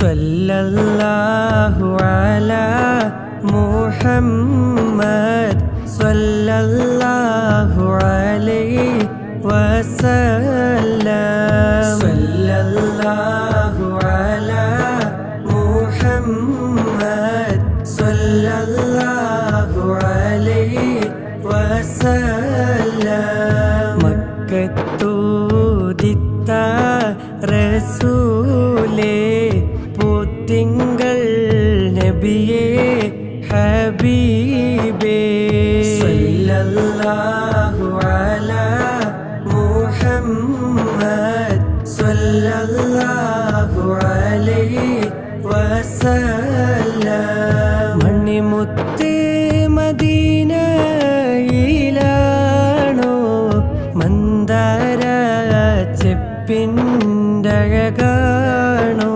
സല്ലല്ലാഹു അലാ മുഹമ്മദ് സല്ലല്ലാഹു അലൈഹി വസല്ലം. സല്ലല്ലാഹു അലാ മുഹമ്മദ് സല്ലല്ലാഹു അലൈഹി വസല്ലം. മക്കത്തൂദിത്ത റസൂലേ പുത്തിങ്കൾ നബിയേ ഹബീബേ സല്ലല്ലാഹു അലാ മുഹമ്മദ് സല്ലല്ലാഹു അലൈഹി വസല്ലം. മണിമുത്ത് മദീനയിലാണോ മന്ദാര ചെപ്പിൻ്റഴകാണോ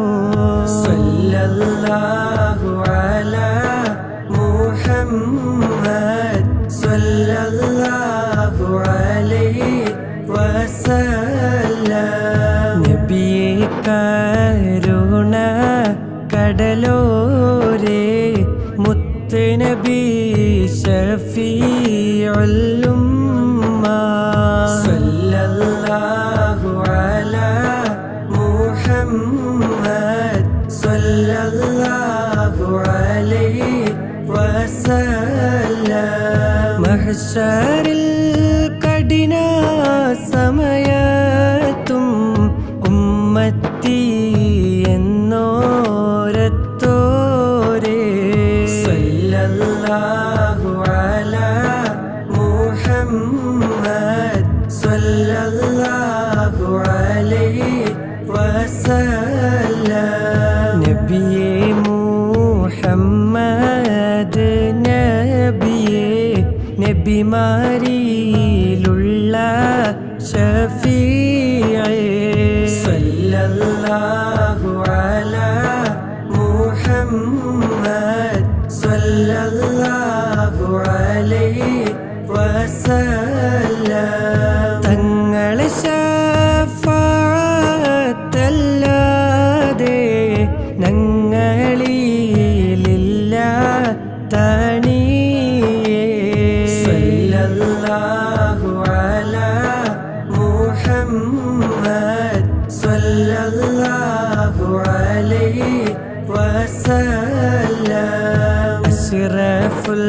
സല്ലല്ലാഹു അലാ മുഹമ്മദ് സല്ലല്ലാഹു അലൈഹി വസല്ലം. നബിയേ കരുണ കടലോരേ മുത്ത് നബി ശഫീഉൽ ഉമ്മ സല്ലല്ലാഹു അലാ മുഹമ്മദ് സല്ലല്ലാഹു അലൈഹി വസല്ലം. മഹ്ശറിൽ കഠിന സമയത്തും ഉമ്മത്തി എന്നോരത്തോരേ സല്ലല്ലാഹു അലാ മുഹമ്മദ് സല്ലല്ലാഹു അലൈഹി വസല്ലം. നബിയേ മുഹമ്മദ് നബിയേ നബിമാരിലുള്ള ശഫീഅേ സല്ലല്ലാഹു അലാ മുഹമ്മദ് സല്ലല്ലാഹു അലൈഹി വസല്ലം. തങ്ങളെ ശഫാഅത്തല്ലാതെ ഞങ്ങളിലില്ല തണിയേ സല്ലല്ലാഹു അലാ മുഹമ്മദ് സല്ലല്ലാഹു അലൈഹി വസല്ലം. അശ്റഫുൽ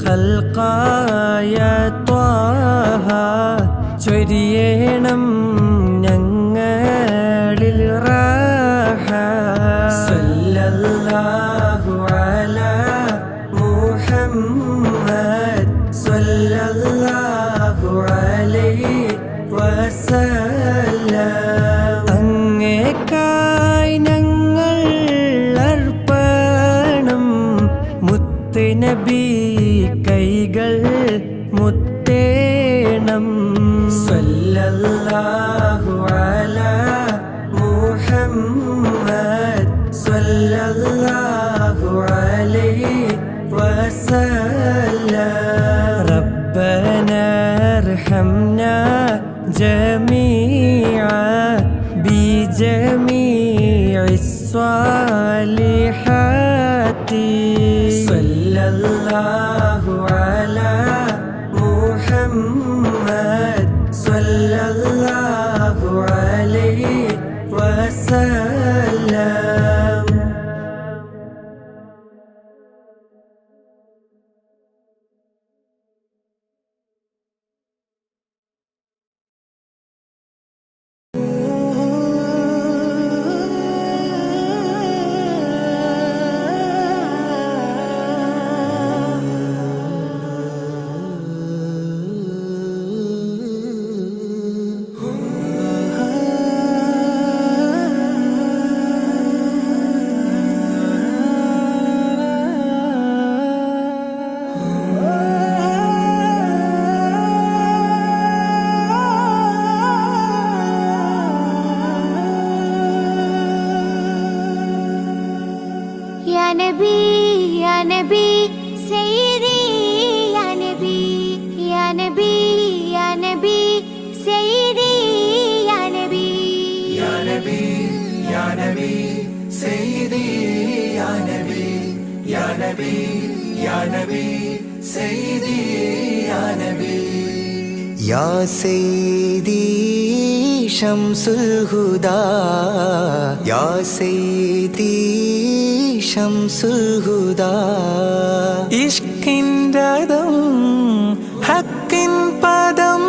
ഖൽഖായ ത്വാഹ ചൊരിയണം ഞങ്ങളിൽ റാഹ സല്ലല്ലാഹു അലാ മുഹമ്മദ് സല്ലല്ലാഹു അലൈഹി വസല്ലം. അങ്ങേക്കായി ഞങ്ങൾ അർപ്പണം മുത്ത് നബി കൈകൾ മുത്തേണം സല്ലല്ലാഹു അലാ മുഹമ്മദ് സല്ലല്ലാഹു അലൈഹി വസല്ലം. റബ്ബനാ അർഹംനാ ജമീഅ ബിജമീഇസ് സ്വാലിഹാത്തി സല്ലല്ലാഹു അലാ മുഹമ്മദ് സല്ലല്ലാഹു അലൈഹി വസല്ലം. या नबी सैयदी या नबी या नबी या नबी सैयदी या नबी या नबी या नबी सैयदी നബി യാ നബി സയ്യിദി യാ നബി യാ സയ്യിദി ശംസുൽ ഹുദാ യാ സയ്യിദി ശംസുൽ ഹുദാ ഇഷ്കിൻറദം ഹക്കിൻ പദം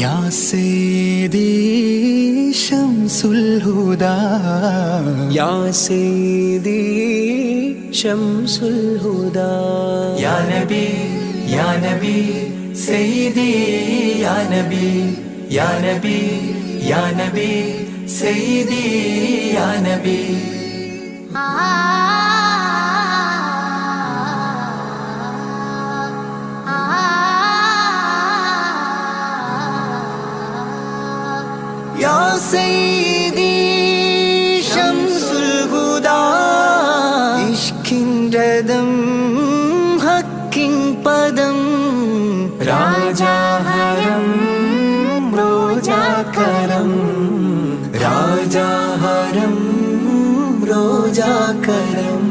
യാ സയ്യിദി ശംസുൽ ഹുദാ യാ സയ്യിദി ശംസുൽ ഹുദാ യാ നബി യാ നബി സയ്യിദി യാ നബി യാ നബി യാ നബി സയ്യിദി യാ നബി യാ സയ്യിദി ശംസുൽ ഹുദാ ഇഷ്കിൻറദം ഹക്കിൻ പദം രാജാഹരം റോജാകരം രാജാഹരം റോജാകരം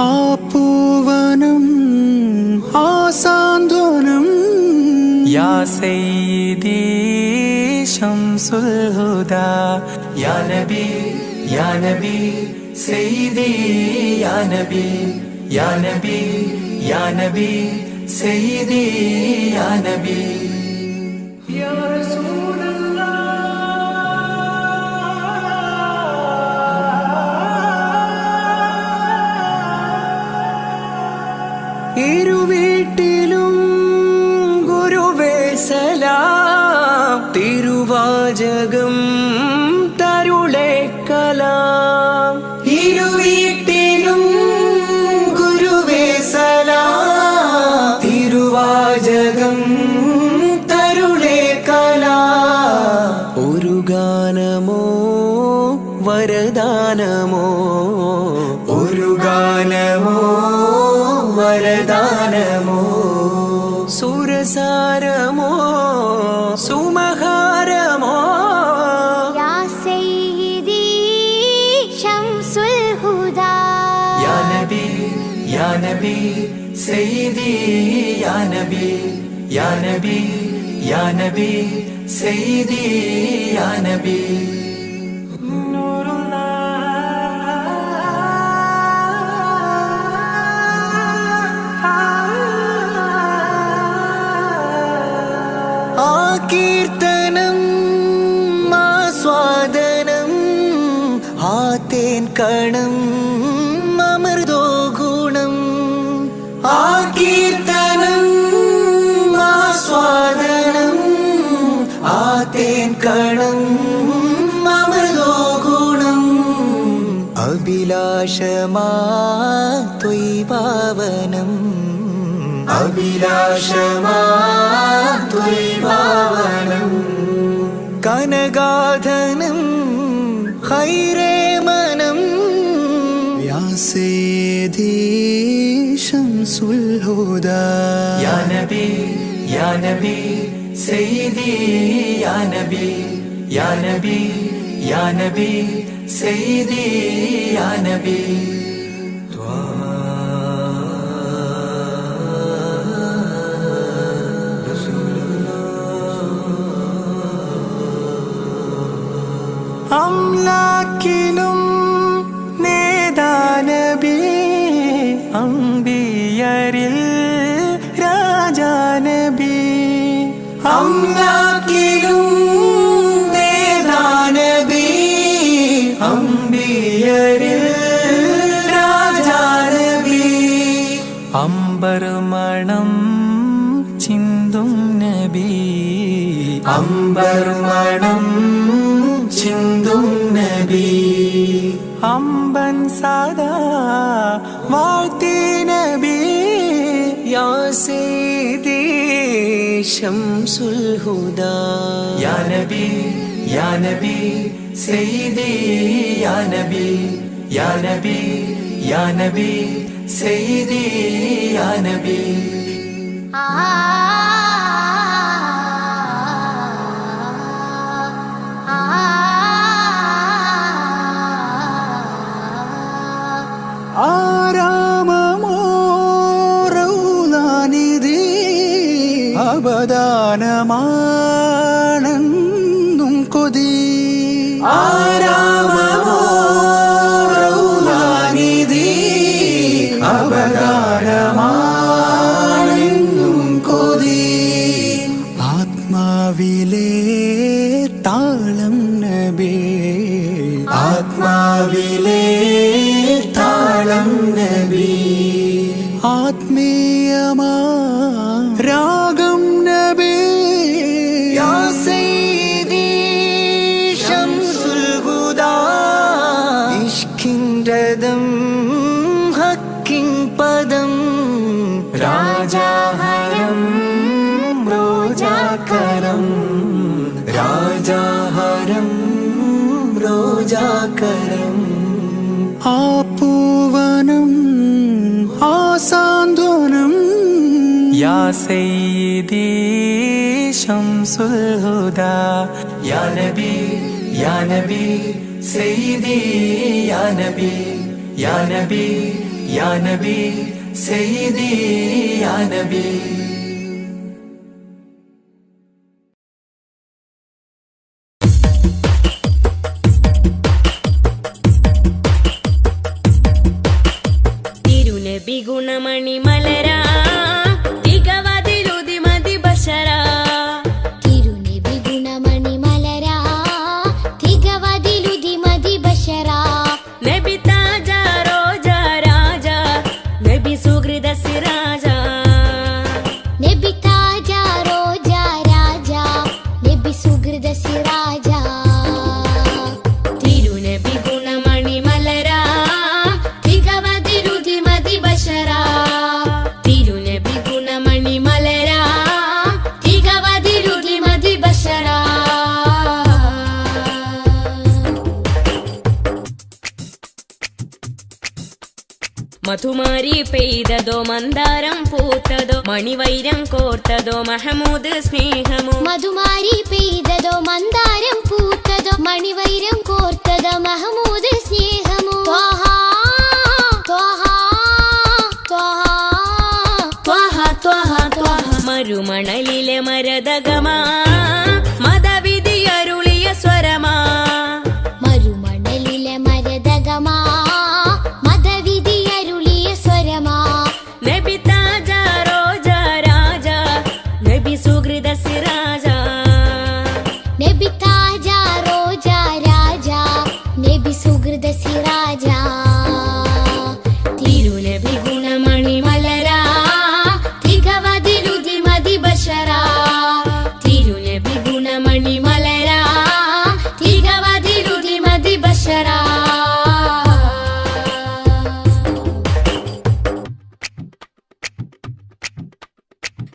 ആ പൂവനം ആ സാന്ത്വനം യാ സയ്യിദി ശംസുൽ ഹുദാ യാ നബി യാ നബി സയ്യിദി യാ നബി യാ നബി യാ നബി സയ്യിദി യാ നബി യാ ഇരുവീട്ടിലും ഗുരുവേ സലാം തിരുവാചകം തരുളേ കലാം ഇരുവീട്ടിലും ഗുരുവേ സലാം തിരുവാചകം തരുളേ കലാം ഒരു ഗാനമോ വരദാനമോ ഒരു ഗാനമോ വരദാനമോ സുരസാരമോ സുമഹാരമോ യാ സയ്യിദി ശംസുൽ ഹുദാ യാ നബി യാ നബി സയ്യിദി യാ നബി യാ നബി യാ നബി സയ്യിദി യാ നബി ആ കീർത്തനം ആസ്വാദനം ആ തേൻ കണം അമൃതോ ഗുണം ആ കീർത്തനം ആസ്വാദനം ആ തേൻ കണം അമൃതോ ഗുണം അഭിലാഷമാ ത്വയ്പാവനം അഭിലാഷമാ ത്വയ്പാവനം കനകാധനം ഹൈരേ മനം യാ സയ്യിദി ശംസുൽ ഹുദാ യാ നബി യാ നബി സയ്യിദി യാ നബി യാ നബി യാ നബി സയ്യിദി യാ നബി അംലാക്കിലും നേദാനബി അംബിയരിൽ രാജാനബി അംലാക്കിലും നേദാനബി അംബിയരിൽ രാജാനബി അംബർമണം ചിന്തും നബി അംബർമണം ചിന്തും നബി അമ്പൻ സദാ വാഴ്ത്തി നബി യാ സയ്യിദി ശംസുൽ ഹുദാ യാ നബി യാ നബി സയ്യിദി യാ നബി യാ നബി യാ നബി സയ്യിദി യാ നബി ആരാമ അവദാനമാണെന്നും കൊതി ആരാമമോ റൗളാനിധി അവതാരമാണെന്നും കൊതി ആത്മാവിലെ താളം നബി ആത്മാവിലെ താളം നബി ആത്മീയമാ രാഗം നബി യാ സയ്യിദി ശംസുൽ ഹുദാ ഇഷ്കിൻ രഥം ഹക്കിൻ പദം രാജാഹരം റോജാകരം രാജാഹരം റോജാകരം ആ പൂവനം ആ സാന്ത്വനം യാ സയ്യിദി ശംസുൽ ഹുദാ യാ നബി യാ നബി സയ്യിദി യാ നബി യാ നബി യാ നബി സയ്യിദി യാ നബി തിരുനബി ഗുണമണി മലരാ തികവതിലുതി മതി ബശരാ തിരുനബി ഗുണമണി മലരാ തികവതിലുതി മതി ബശരാ നബി താജ റോജ രാജ നബി സുഹൃദ സിരാജ നബി താജ റോജ രാജ നബി സുഹൃദ സിരാജ തിരുനബി ഗുണമണി മലരാ തികവതിലുതി മതി ബശരാ തിരുനബി ഗുണമണി മലരാ തികവതിലുതി മതി ബശരാ മധുമാരി പെയ്തതോ മന്ദാരം പൂത്തതോ മണിവൈരം കോർത്തതോ മഹമൂദ് സ്നേഹമോ മധുമാരി പെയ്തതോ മന്ദാരം പൂത്തതോ മണിവൈരം കോർത്തതോ മഹമൂദ് സ്നേഹമോ ത്വഹ ത്വഹ ത്വഹ ത്വഹ ത്വഹ ത്വഹ മരുമണലിലെ മരതകമാ മതവിധിയരുളിയ സ്വരമാ മരുമണലിലെ മരതകമാ മതവിധിയരുളിയ സ്വരമാ നബി താജ റോജ രാജ നബി സുഹൃദ സിരാജ നബി താജ റോജ രാജ നബി സുഹൃദ സിരാജ തിരുനബി ഗുണമണി മലരാ തികവതിലുതി മതി ബശരാ തിരുനബി ഗുണമണി മലരാ തികവതിലുതി മതി ബശരാ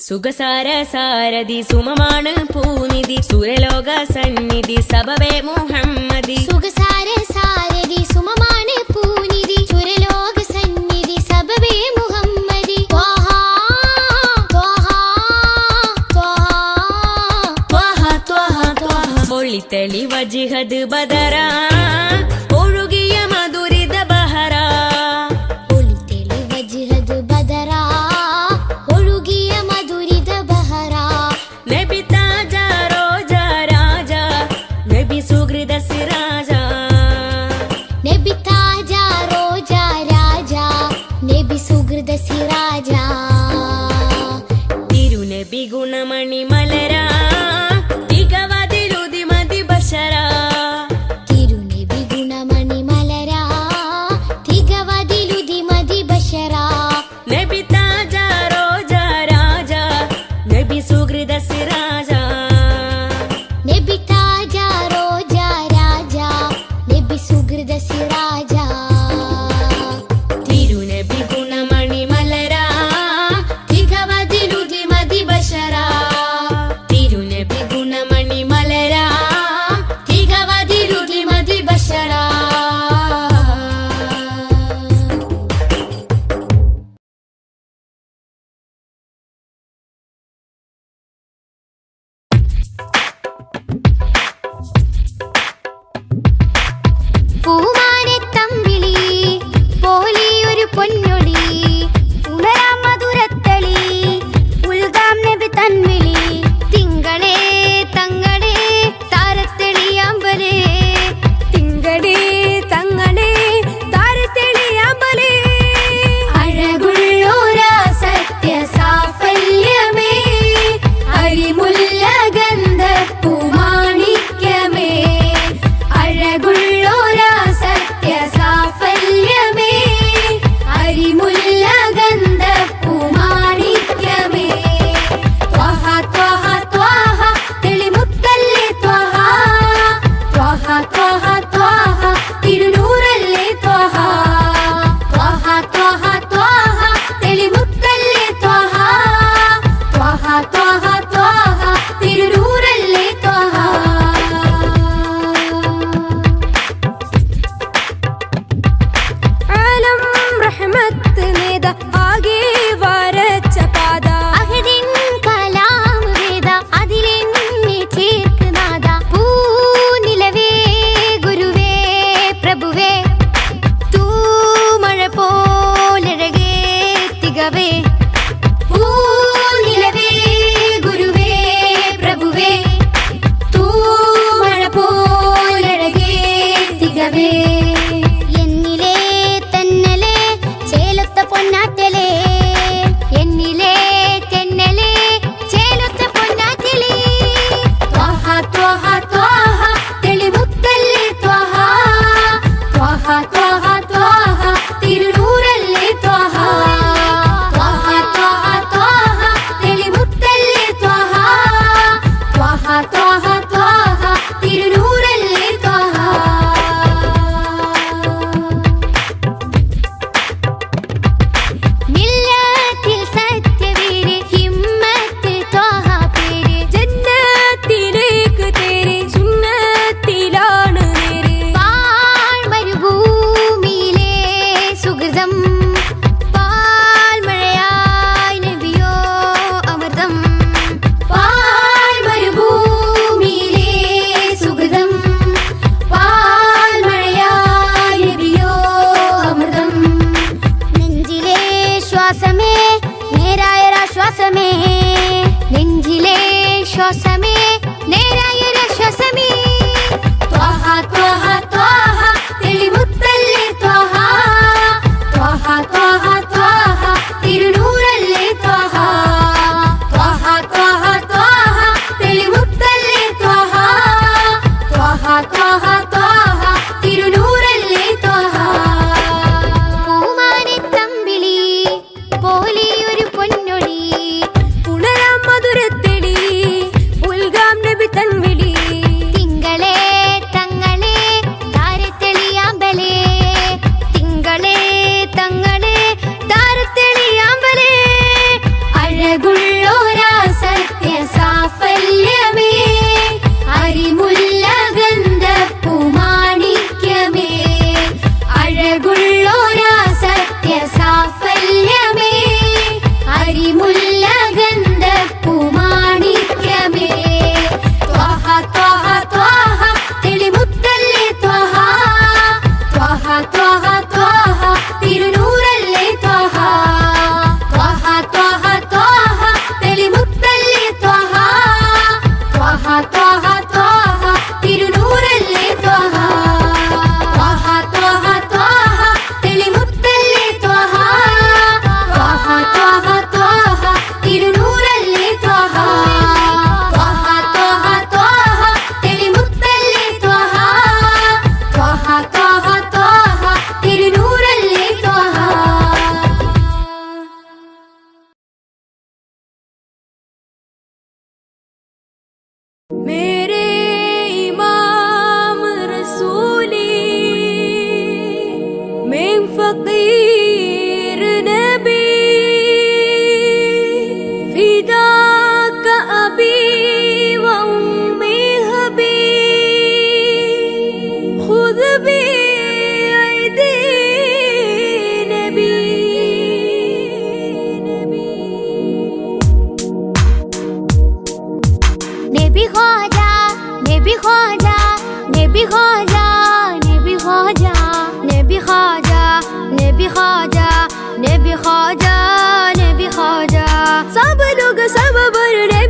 സുഖസാര സാരഥി സുമമാണ് പൂനിധി സുരലോക സന്നിധി സബവേ മുഹമ്മദി സുഖസാര സാരഥി സുമമാണ് പൂനിധി ചുരലോക സന്നിധി സബബേ മുഹമ്മദി ത്വഹ ത്വഹ ത്വഹ ത്വഹ ത്വഹ ത്വഹ പൊളിത്തളി വജിഹദ് ബദറാ ഒഴുകിയ മധുരിത ബഹറാ ഒളിതെളി വജ്ഹദ് ബദറാ ഒഴുകിയ മധുരിത ബഹറാ നബി താജ റോജ രാജ നബി സുഹൃദ സിരാജ നബി താജ റോജ രാജ നബി സുഹൃദ സിരാജ തിരുനബി ഗുണമണി മലരാ തികവതിലുതി മതി ബശരാ തിരുനബി ഗുണമണി മലരാ തികവതിലുതി മതി ബശരാ നബി താജ റോജ രാജ നബി സുഹൃദ സിരാജ നബി താജ റോജ രാജ നബി സുഹൃദ സിരാജ തിരുനബി ഗുണമണി മലരാ തികവതിലുതി മതി ബശരാ പൊന്മിളി തിങ്കളേ തങ്ങളേ താരത്തെളിയാമ്പലേ തിങ്കടേ തങ്ങളെ താരത്തെളിയാമ്പലേ അഴകുള്ളോരാ സത്യ സാഫല്യമേ അരിമുല്ല ഗന്ധപ്പൂമാണിക്യമേ അഴകുള്ളോരാ സത്യ സാഫല്യമേ അരിമുല്ല ഗന്ധപ്പൂമാണിക്യമേ ത്വഹ ത്വഹ ത്വഹ തെളിമുത്തല്ലേ ത്വഹ ത്വഹ ത്വഹ ത്വഹ തിരുനൂറല്ലേ ത്വഹ ത്വഹ ത്വഹ ത്വഹ തെളിമുത്തല്ലേ ത്വഹ ത്വഹ ത്വഹ ത്വഹ തിരുനൂറല്ലേ ത്വഹ ആലം റഹ്മത്ത് നേത ആകെ വരച്ച പാത അഹദിൻ കലാം വേദ അതിലെന്നെ ചേർക്കുനാഥ പൂനിലവേ ഗുരുവേ പ്രഭുവേ തൂമഴ പോലഴകേ തികവേ പൂനിലവേ ഗുരുവേ പ്രഭുവേ തൂമഴ പോലഴകേ തികവേ എന്നിലേ തന്നലേ ചേലൊത്ത പൊന്നാറ്റലേ എന്നിലേ തെന്നലേ ചേലൊത്ത പൊന്നാറ്റലേ ത്വഹ ത്വഹ ത്വഹ തെളിമുത്തല്ലേ ത്വഹ ത്വഹ ത്വഹ ത്വഹ തിരുനൂറല്ലേ ത്വഹ ത്വഹ ത്വഹ ത്വഹ തെളിമുത്തല്ലേ ത്വഹ ത്വഹ ത്വഹ ത്വഹ തിരുനൂറല്ലേ ത്വഹ മില്ലത്തിൽ സത്യവീര് ഹിമ്മത്ത് ത്വഹ പേര് ജന്നത്തിലേക്ക് തേരെ സുന്നത്തിലാണ് നേരെ പാഴ്മരുഭൂമിയിലെ സുഹൃതം പാൽമഴയായി നബിയോ അമൃതം പാഴ്മരുഭൂമിയിലെ സുഹൃതം പാൽമഴയായി നബിയോ അമൃതം നെഞ്ചിലെ ശ്വാസമേ നേരായൊരാശ്വാസമേ നെഞ്ചിലെ ശ്വാസമേ നേരായൊരാശ്വാസമേ ത്വഹ ത്വഹ ത്വഹ തെളിമുത്തല്ലേ ത്വഹ ത്വഹ ത്വഹ ത്വഹ തിരുനൂറല്ലേ ത്വഹ ത്വഹ ത്വഹ ത്വഹ തെളിമുത്തല്ലേ ത്വഹ ത്വഹ ത്വഹ ത്വഹ തിരുനൂറല്ലേ ത്വഹ പൂമാനെത്തമ്പിളി പോലെയൊരു പൊന്നൊളി ഉണരാം മധുരത്തെളി ഉൽഗാം നബി തൻവിളി തിങ്കളേ തങ്ങളേ താരത്തെളിയാമ്പലേ തിങ്കളേ തങ്ങളേ താരത്തെളിയാമ്പലേ അഴകുള്ളോരാ സത്യ സാഫല്യമേ അരിമുല്ല ഗന്ധപ്പൂമാണിക്യമേ അഴകുള്ളോരാ സത്യ സാഫല്യമേ അരിമുല്ല ഗന്ധപ്പൂമാണിക്യമേ ത്വഹ ത്വഹ ത്വഹ തെളിമുത്തല്ലേ ത്വഹ ത്വഹ ത്വഹ ത്വഹ തിരുനൂറല്ലേ ത്വഹ ത്വഹ ത്വഹ ത്വഹ തെളിമുത്തല്ലേ ത്വഹ ത്വഹ ത്വഹ ത്വഹ തിരുനൂറല്ലേ ത്വഹ ത്വഹ ത്വഹ ത്വഹ തെളിമുത്തല്ലേ ത്വഹ ത്വഹ ത്വഹ ത്വഹ തിരുനൂറല്ലേ ത്വഹ ത്വഹ ത്വഹ ത്വഹ തെളിമുത്തല്ലേ ത്വഹ ത്വഹ ത്വഹ ത്വഹ തിരുനൂറല്ലേ ത്വഹ मेरे इमाम रसूली मैं फकीर नबी फिदा का अबी व उम्मी हबी खुद भी ऐदी नबी नबी ख्वाजा नबी ख्वाजा नबी ख्वाजा नबी ख्वाजा नबी ख्वाजा नबी ख्वाजा नबी ख्वाजा नबी ख्वाजा सब लोग सब बर नबी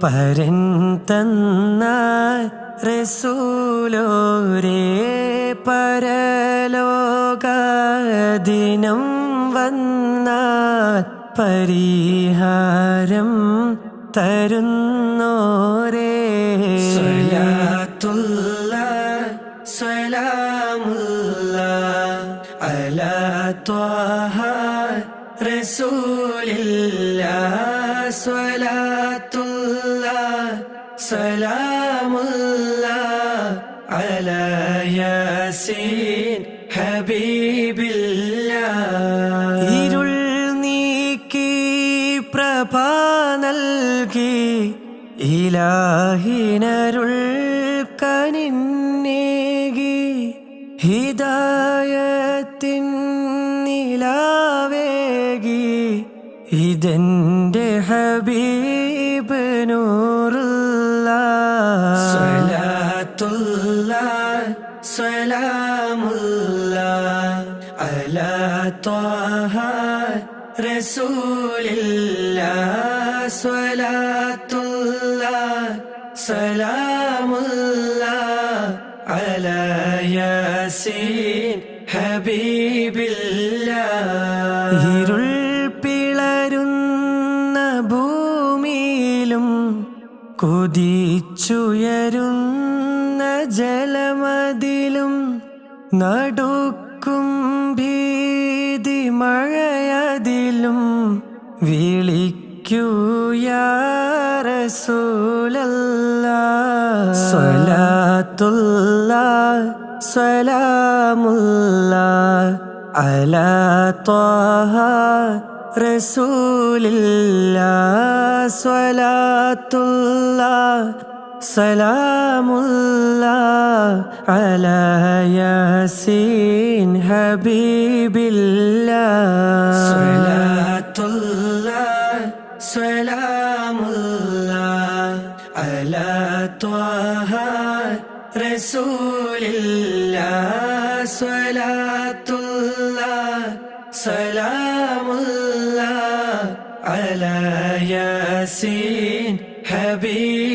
പരൻ തന്ന റസൂലോരേ പരലോകദിനം വന്നാൽ പരിഹാരം തരുന്നോരേ സ്വലാത്തുല്ലാഹ് സലാമുല്ലാഹ് അലാ ത്വാഹ റസൂലില്ലാഹ് സ്വലാത്തുല്ലാഹ് സലാമുല്ലാഹ് അലാ യാസീൻ ഹബീബില്ലാഹ് ഇരുൾ നീക്കി പ്രഭ നൽകി ഇലാഹിനരുൾ കനിന്നേകി ഹിദായത്തിൻ നിലാവേകി ഇതെന്റെ ഹബീബ് നൂറുല്ലാഹ് സ്വലാത്തുല്ലാഹ് സലാമുല്ലാഹ് അലാ ത്വാഹ റസൂലില്ലാഹ് സ്വലാത്തുല്ലാഹ് സലാമുല്ലാഹ് അലാ യാസീൻ ഹബീബില്ലാഹ് ഇരുൾ പിളരുന്ന ഭൂമിയിലും കുതിച്ചുയരുന്ന ജലമതിലും നടുക്കും ഭീതി മഴയതിലും വിളിക്കൂ യാ റസൂലല്ലാഹ് സ്വലാത്തുല്ലാഹ് സലാമുല്ലാഹ് അലാ ത്വാഹ റസൂലില്ലാഹ് സ്വലാത്തുല്ലാഹ് സലാമുല്ലാഹ് അലാ യാസീൻ ഹബീബില്ലാഹ് സ്വലാത്തുല്ലാഹ് സലാമുല്ലാഹ് അലാ ത്വാഹ റസൂലില്ലാഹ് സ്വലാത്തുല്ലാഹ് സലാമുല്ലാഹ് അലാ യാസീൻ ഹബീബില്ലാഹ്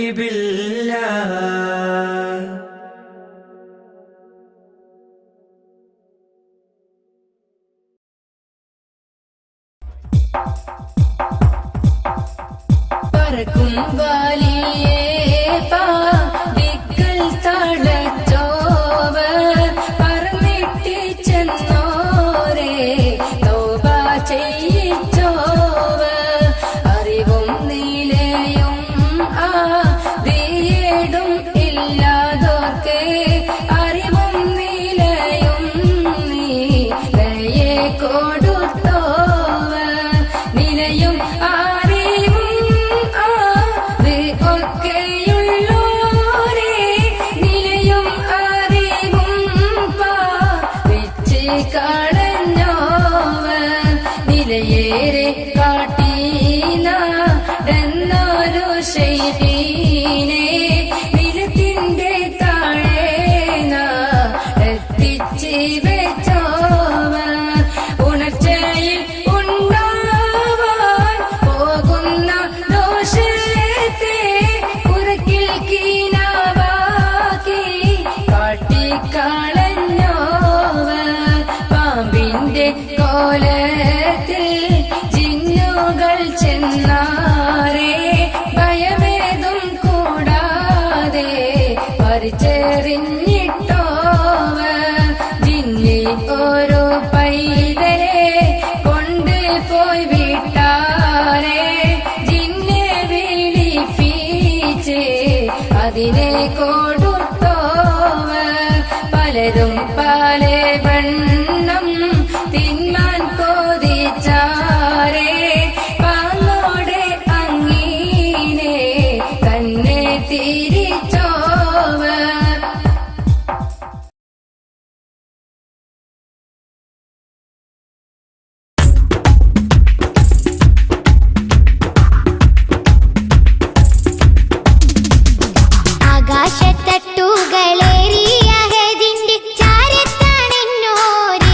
പറക്കും വലിയേ പാടിക്കൽ തളച്ചോവർ പറന്നിട്ടി ചെന്നോരേ തൗബ ചെയ്യിച്ചോവർ അറിവും നിലയും ആദിയേടും ഇല്ലാതോർക്കേ അറിവും നിലയും നീലയെ കൊടുത്തോവർ നിലയും നിലയേറെ കാട്ടീനൊരു ശൈഖീനെ നിലത്തിന്റെ താഴെ എത്തിച്ച് വെച്ചോവർ ഉണർച്ചയിൽ ഉണ്ടാവാൻ പോകുന്ന ദോഷത്തെ പുറക്കിൽ കീനാവാക്കി കാട്ടിക്കളഞ്ഞോവർ പാമ്പിന്റെ കോലത്തിൽ ജിന്നുകൾ ചെന്നാരേ ഭയമേതും കൂടാതെ പരിചെറിഞ്ഞിട്ടോവർ ജിന്നി ഓരോ പൈതരെ കൊണ്ട് പോയി വിട്ടാരേ ജിന്നെ വിളിപ്പിച്ച് അതിനെ കൊടുത്തോവർ പലരും പല വണ്ണം തിന്മാൻ കോതിച്ചാരേ പാങ്ങോടെ അങ്ങീനെ തന്നെ തിരിച്ചോവർ ആകാശത്തട്ടുകളേറിയ ഹദിന്റെ ചാരത്താണെന്നോര്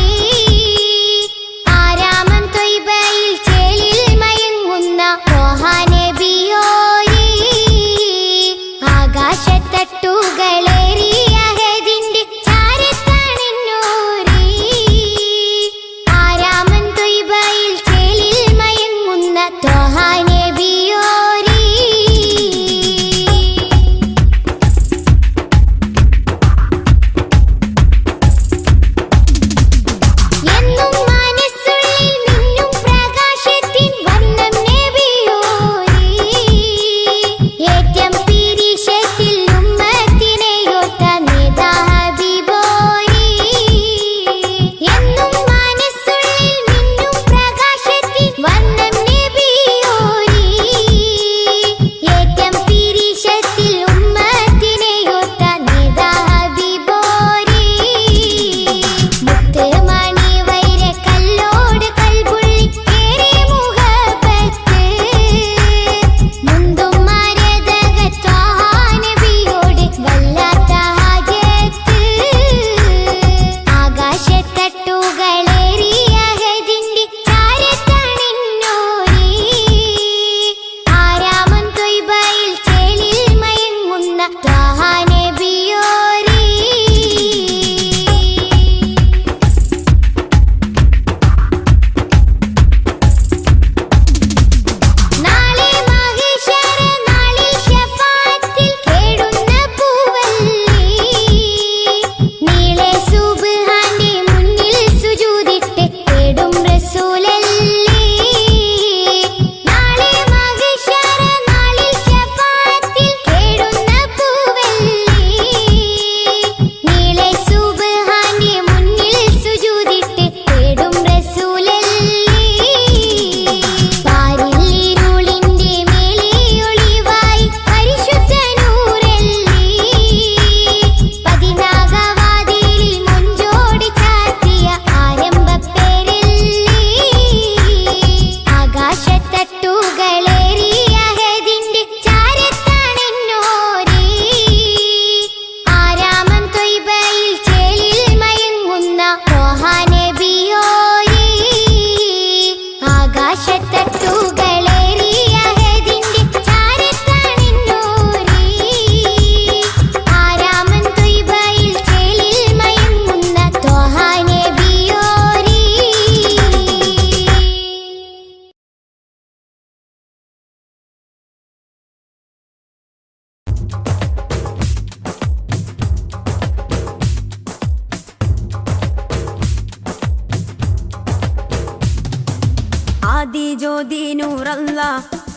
ജ്യോതി നൂറല്ല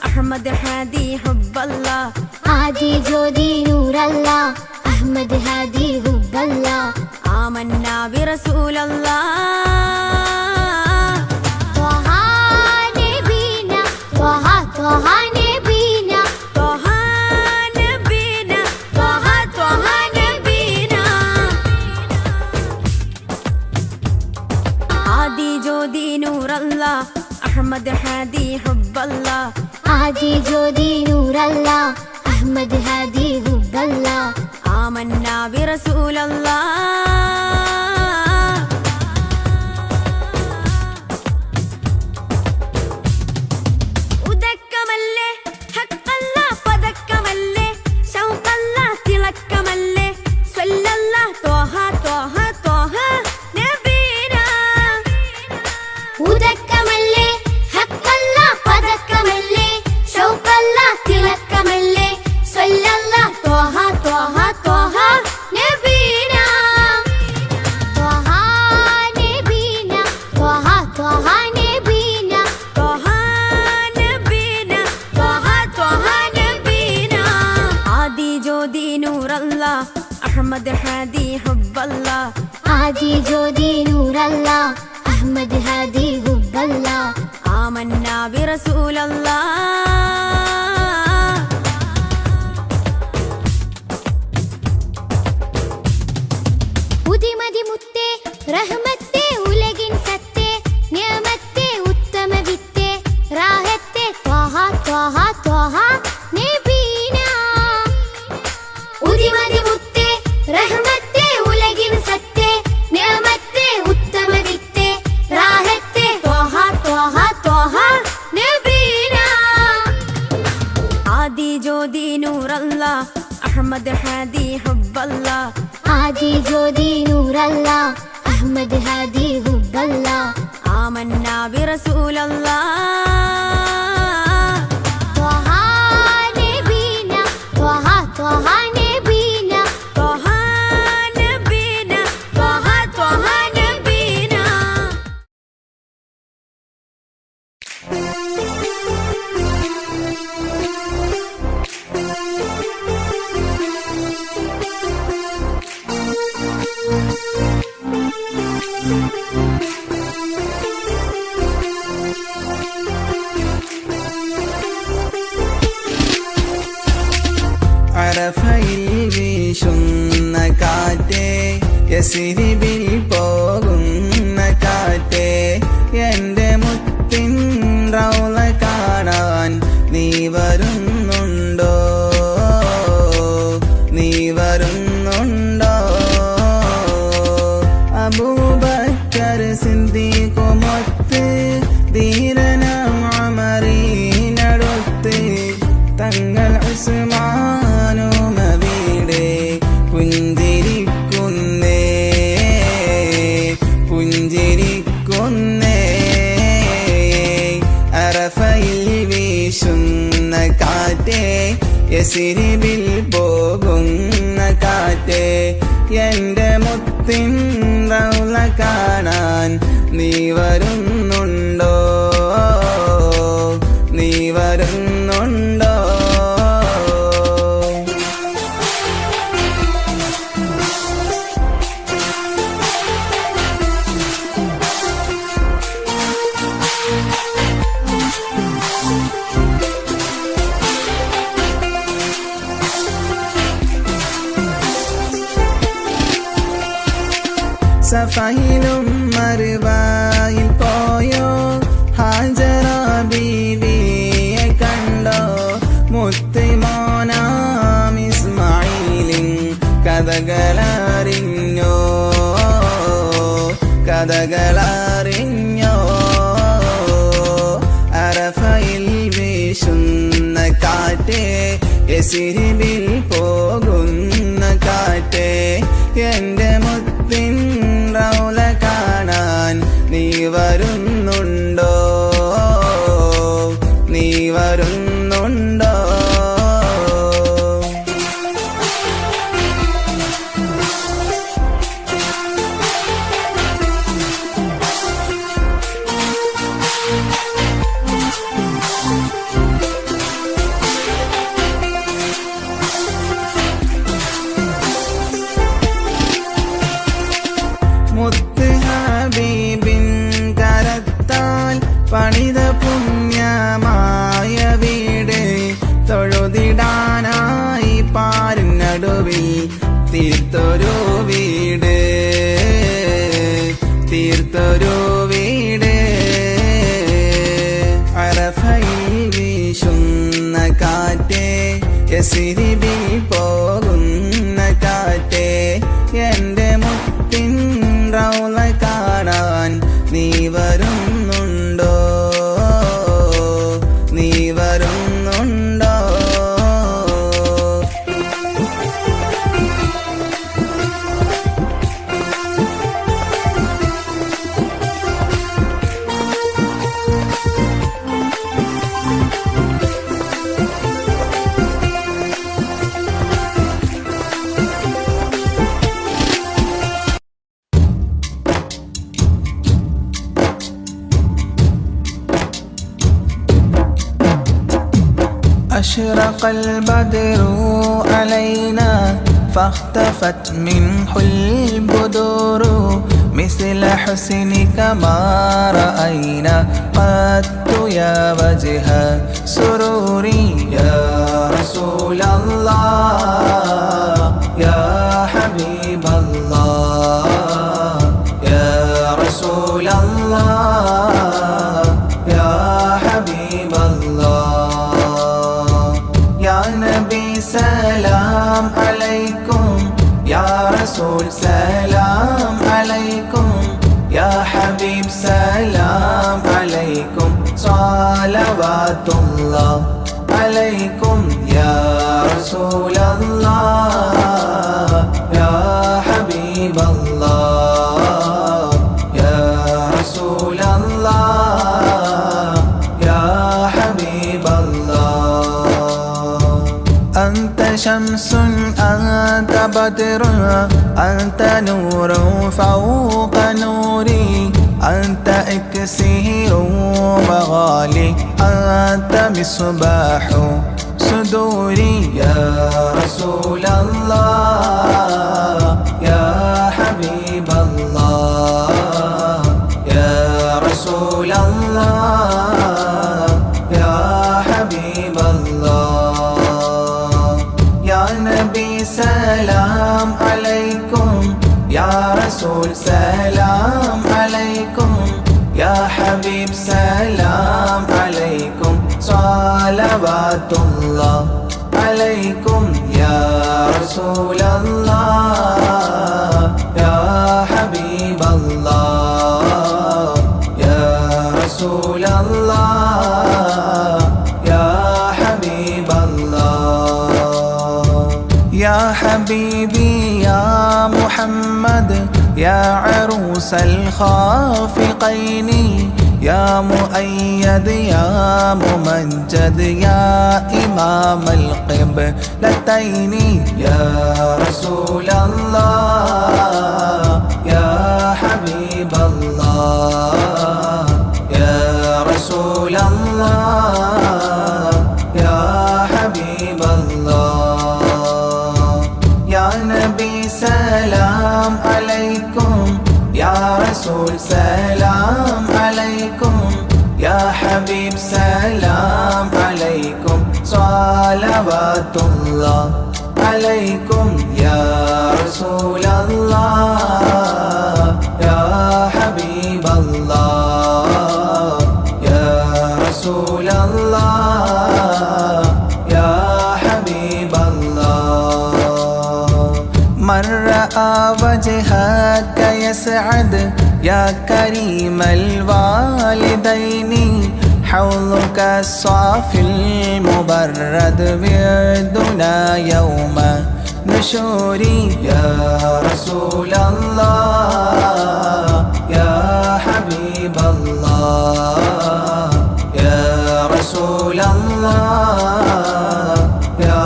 അഹമ്മദ് ഹാദി ഹുബ്ബല്ല ആദി ജ്യോതി നൂറല്ല അഹമ്മദ് ഹാദി ഹുബ്ബല്ല ആമന്നാ ബിറസൂലല്ലാ ത്വഹ നബീന ത്വഹ ത്വഹ നബീന ത്വഹ നബീന ത്വഹ ത്വഹ നബീന ആദി ജ്യോതി നൂറല്ല അഹമ്മദ് ഹാദി ഹുബ്ബല്ല ആദി ജ്യോതി നൂറല്ല അഹമ്മദ് ഹാദി ഹുബ്ബല്ല ആമന്നാ ബിറസൂലല്ലാ ഉദക്കമല്ലേ ഹഖല്ല പദക്കമല്ലേ ശൗഖല്ല തിളക്കമല്ലേ സ്വല്ലല്ലാ ത്വഹ ത്വഹ ത്വഹ നബീന ഉദക്കമല്ലേ ഹഖല്ല പദക്കമല്ലേ ശൗഖല്ല തിളക്കമല്ലേ സ്വല്ലല്ലാ ത്വഹ ത്വഹ ത്വഹ നബീന ത്വഹ നബീന ത്വഹ ത്വഹ നബീന ത്വഹ നബീന ത്വഹ ത്വഹ നബീന ആദി ജ്യോതി നൂറല്ല അഹമ്മദ് ഹാദി ഹുബ്ബല്ല ആദി ജ്യോതി നൂറല്ല അഹമ്മദ് ഹാദി ഹുബ്ബല്ല ആമന്നാ ബിറസൂലല്ലാ ഉദിമതി മുത്തേ റഹ്മത്തേ ഉലകിൻ സത്തേ നിയമത്തേ ഉത്തമ വിത്തേ റാഹത്തേ ത്വഹ ത്വഹ ത്വഹ നബീന ഉദിമതി മുത്തേ റഹ്മത്തേ ഉലകിൻ സത്തേ നിയമത്തേ ഉത്തമ വിത്തേ റാഹത്തേ ത്വഹ ത്വഹ ത്വഹ നബീന ആദി ജ്യോതി നൂറല്ല അഹമ്മദ് ഹാദി ഹുബ്ബല്ല ആദി ജ്യോതി നൂറല്ല അഹമ്മദ് ഹാദി ഹുബ്ബല്ല ആമന്നാ ബിറസൂലല്ലാ ത്വഹ നബീന ത്വഹ ത്വഹ നബീന ത്വഹ നബീന ത്വഹ ത്വഹ നബീന അറഫയിൽ വീശുന്ന കാറ്റേ യസ്രിബിൽ പോകുന്ന കാറ്റേ എൻ്റെ മുത്തിൻ റൗള കാണാൻ നീ വരുന്നുണ്ടോ നീ വരുന്നുണ്ടോ അബൂബക്കർ സിദ്ദീഖുമൊത്ത് ധീരനാം ഉമറിനടുത്ത് തങ്ങൾ ഉസ്മാനും അവിടെ പുഞ്ചിരിക്കുന്നേ പുഞ്ചിരിക്കുന്നേ അറഫയിൽ വീശുന്ന കാറ്റേ യസ്രിബിൽ പോകുന്ന കാറ്റേ എൻ്റെ മുത്തിൻ റൗള കാണാൻ നീ വരുന്നുണ്ടോ നീ വരുന്നുണ്ടോ സഫയിലും മറുവായിൽ പോയോ ഹാജറ ബീവിയെ കണ്ടോ മുത്തുമോനാം ഇസ്മായിലിൻ കഥകളറിഞ്ഞോ കഥകളറിഞ്ഞോ അറഫയിൽ വീശുന്ന കാറ്റേ യസ്രിബിൽ പോകുന്ന കാറ്റേ എൻ്റെ മുത്തിൻ റൗള കാണാൻ നീ വരുന്നുണ്ടോ നീ വരുന്നുണ്ടോ തീർത്തൊരു വീട് തീർത്തൊരു വീട് അറഫയിൽ വീശുന്ന കാറ്റേ യസ്രിബിൽ പോകുന്ന കാറ്റേ എന്റെ മുത്തിൻ റൗള കാണാൻ നീ വരുന്നുണ്ടോ നീ വരുന്നുണ്ടോ أشرق البدر علينا فاختفت منه البدور مثل حسنك ما رأينا قط يا وجه سروري يا رسول الله يا حبيب الله يا رسول الله يا حبيب الله يا نبي سلام عليكم يا رسول سلام عليكم يا حبيب سلام عليكم صلوات الله عليكم يا رسول الله يا حبيب الله يا رسول الله يا حبيب الله أنت شمس أنت بدر أنت نور فوق نوري أنت إكسير مغالي أنت مصباح صدوري يا رسول الله يا حبيب الله يا رسول الله يا حبيب الله يا نبي سلام عليكم يا رسول سلام عليكم يا حبيب سلام عليكم صلوات الله عليكم يا رسول الله يا حبيب الله يا رسول الله يا حبيب الله يا حبيبي يا محمد يا عروس الخافقين يا مؤيد يا ممجد يا إمام القبلتين يا رسول الله يا حبيب الله يا رسول الله يا حبيب الله يا نبي سلام عليكم يا رسول سلام عليكم يا حبيب سلام عليكم صلوات الله عليكم يا رسول الله يا حبيب الله يا رسول الله يا حبيب الله من رأى وجهك يسعد يا كريم الوالدين حوضك الصافي المبرد بيدنا يوم نشوري يا رسول الله يا حبيب الله يا رسول الله يا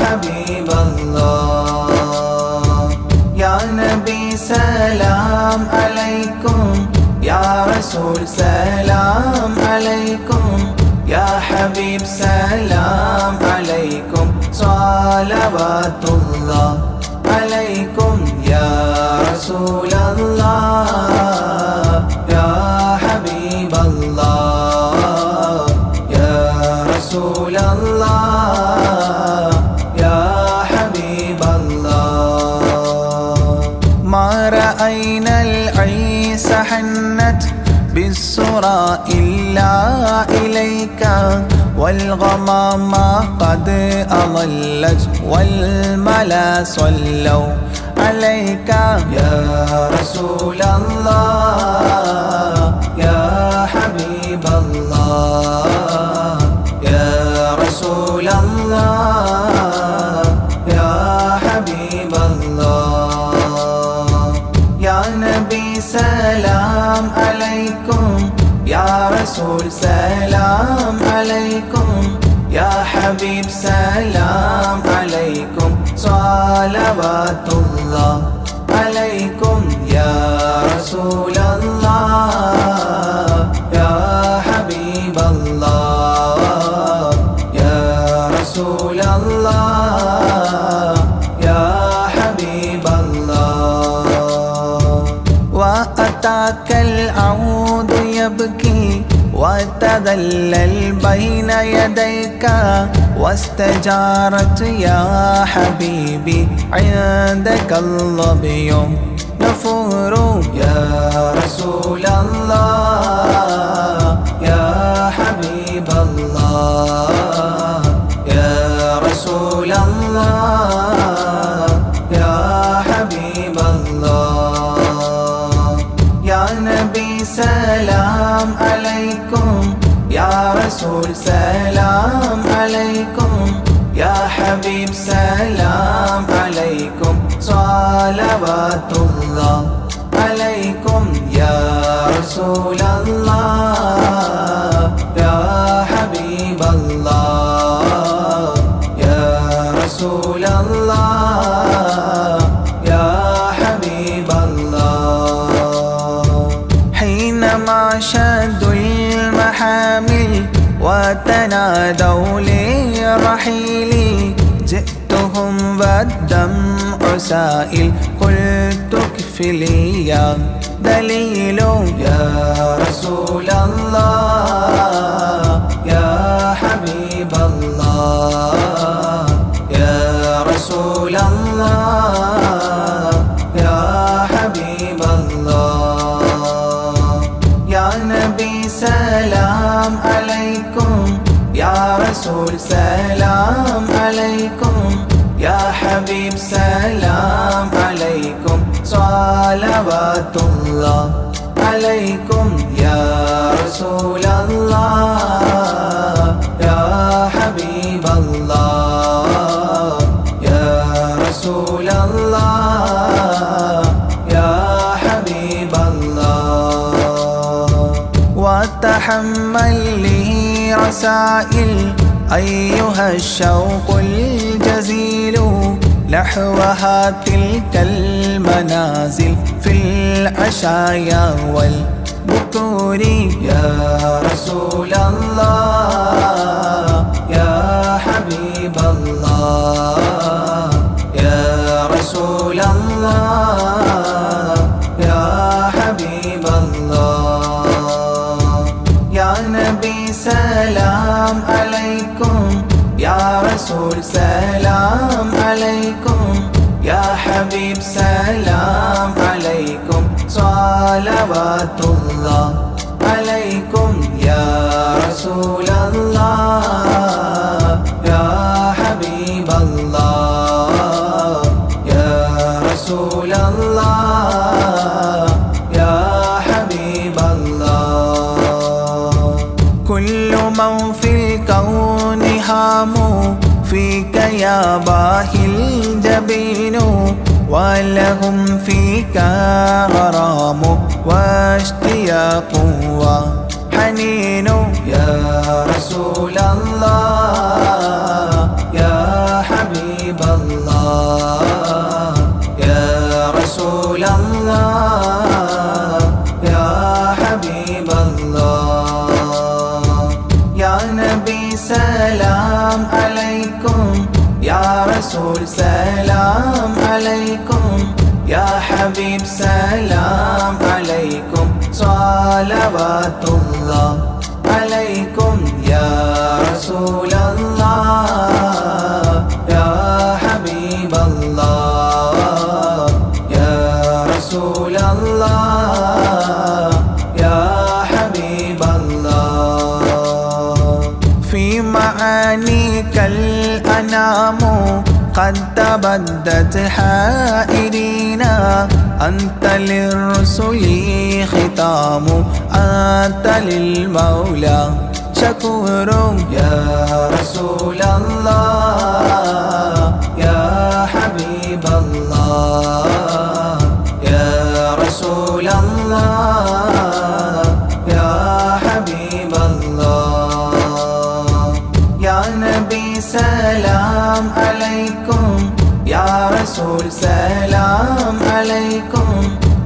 حبيب الله يا نبي سلام عليكم يا رسول سلام عليكم يا حبيب سلام عليكم صلوات الله عليكم يا رسول الله يا حبيب الله يا رسول الله يا حبيب الله عين العيس حنت بالسرى إلا إليك والغمام قد أظلت والملا صلوا عليك يا رسول الله يا حبيب الله يا رسول الله يا حبيب الله يا نبي سلام عليكم يا رسول سلام عليكم يا حبيب سلام عليكم صلوات الله عليكم يا رسول الله يا حبيب الله يا رسول الله يا حبيب الله وأتاك العود يبكي وتذلل بين يديك واستجارت يا حبيبي عندك الظبي نفور يا رسول الله يا حبيب الله يا رسول الله يا حبيب الله يا نبي سلام عليكم يا رسول سلام عليكم يا حبيب سلام عليكم صلوات الله عليكم يا رسول الله يا حبيب الله يا رسول الله يا حبيب الله حينما شدوا المحامل وتنادوا لرحيلي جئتهم والدمع سائل قلت اكفلي يا دليل يا رسول الله يا حبيب الله يا رسول الله يا حبيب الله يا نبي سلام عليكم يا رسول سلام عليكم يا حبيب سلام عليكم صلوات الله عليكم يا رسول الله يا حبيب الله يا رسول الله يا حبيب الله وتحمل لي رسائل أيها الشوق الجزيل نحوها تلك المنازل في العشايا والبكور يا رسول الله يا حبيب الله يا رسول الله يا حبيب الله يا نبي سلام عليكم يا رسول سلام عليكم يا حبيب سلام عليكم صلوات الله عليكم يا رسول الله يا حبيب الله يا رسول الله يا حبيب الله كل من في الكون هام فيك يا باهي الجبين ولهم فيك غرام واشتياق وحنين يا رسول الله يا حبيب الله يا رسول الله يا حبيب الله يا نبي سلام عليكم يا رسول سلام عليكم يا حبيب سلام عليكم صلوات الله عليكم يا رسول الله يا حبيب الله يا رسول رسول الله يا حبيب الله في معانيك الأنام قد تبدت حائرين أنت للرسل ختام أنت للمولى شكور يا رسول الله يا حبيب الله يا رسول الله يا حبيب الله يا نبي سلام عليكم يا رسول سلام عليكم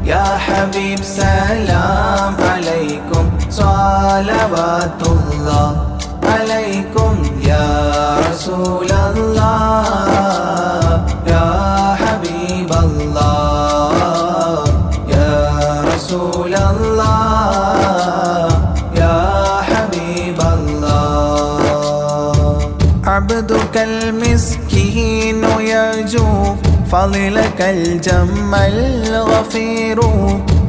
يا حبيب سلام عليكم صلوات الله عليكم يا رسول الله يا حبيب الله يا رسول الله يا حبيب الله عبدك المسكين يرجو فضلك الجم الغفير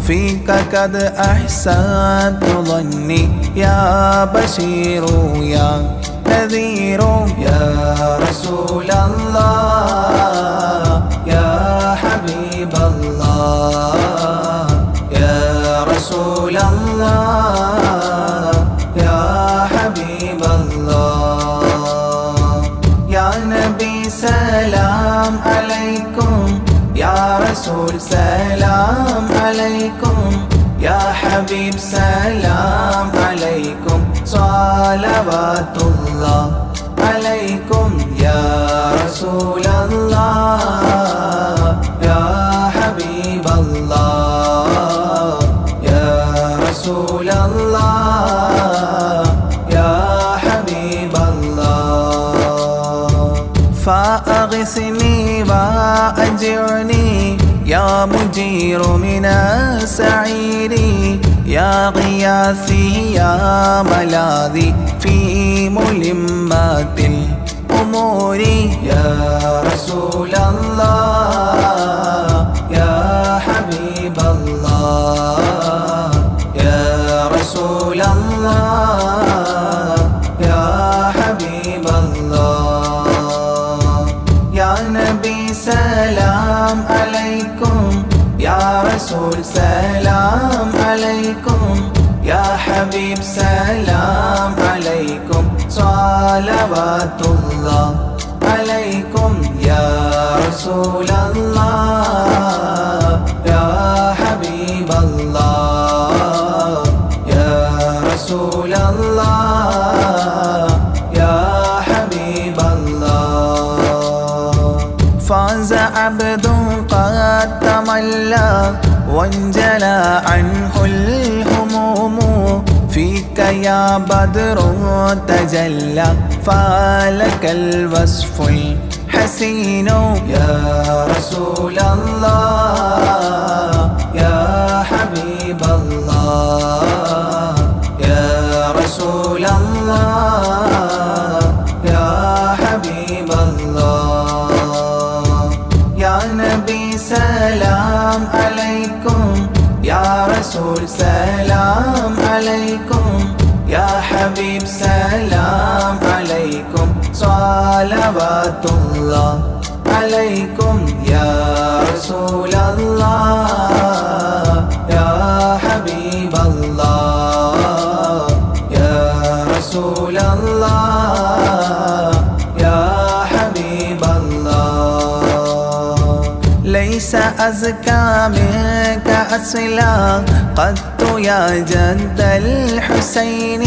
فيك قد أحسنت ظني يا بشير يا نذير يا رسول الله يا حبيب الله يا رسول الله يا حبيب الله يا نبي سلام عليكم يا رسول سلام عليكم يا حبيب سلام عليكم صلوات الله عليكم يا رسول الله يا حبيب الله يا رسول الله يا حبيب الله فأغثني وأجرني يا مجير من السعير يا غياثي يا ملاذي في ملمات الأمور يا رسول الله يا حبيب الله يا رسول الله يا حبيب الله يا نبي سلام عليكم يا رسول سلام عليكم يا حبيب سلام عليكم صلوات الله عليكم يا رسول الله يا حبيب الله يا رسول الله يا حبيب الله فاز عبد قد تملى وانجلى عنه الهموم فيك يا بدر تجلى فلك الوصف الحسين يا رسول الله يا حبيب الله يا رسول الله يا حبيب الله يا نبي سلام عليكم يا رسول سلام عليكم يا حبيب سلام عليكم صلوات الله عليكم يا رسول الله يا حبيب الله يا رسول الله يا حبيب الله ليس أزكى منك أصلا قدت يا جد الحسين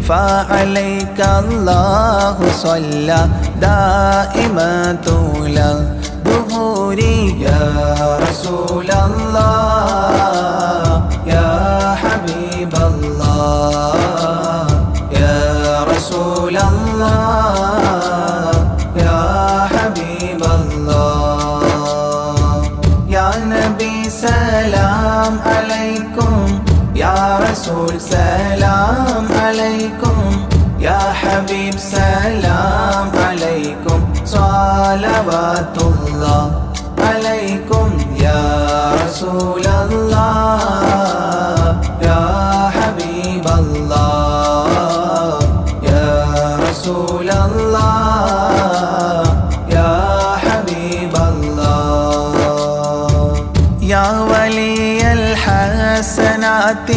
فعليك الله صلى دائما طول الدهور يا رسول الله يا حبيب الله يا رسول الله يا حبيب الله يا نبي سلام عليكم يا رسول سلام عليكم يا حبيب سلام عليكم صلوات الله عليكم يا رسول يا ولي الحسنات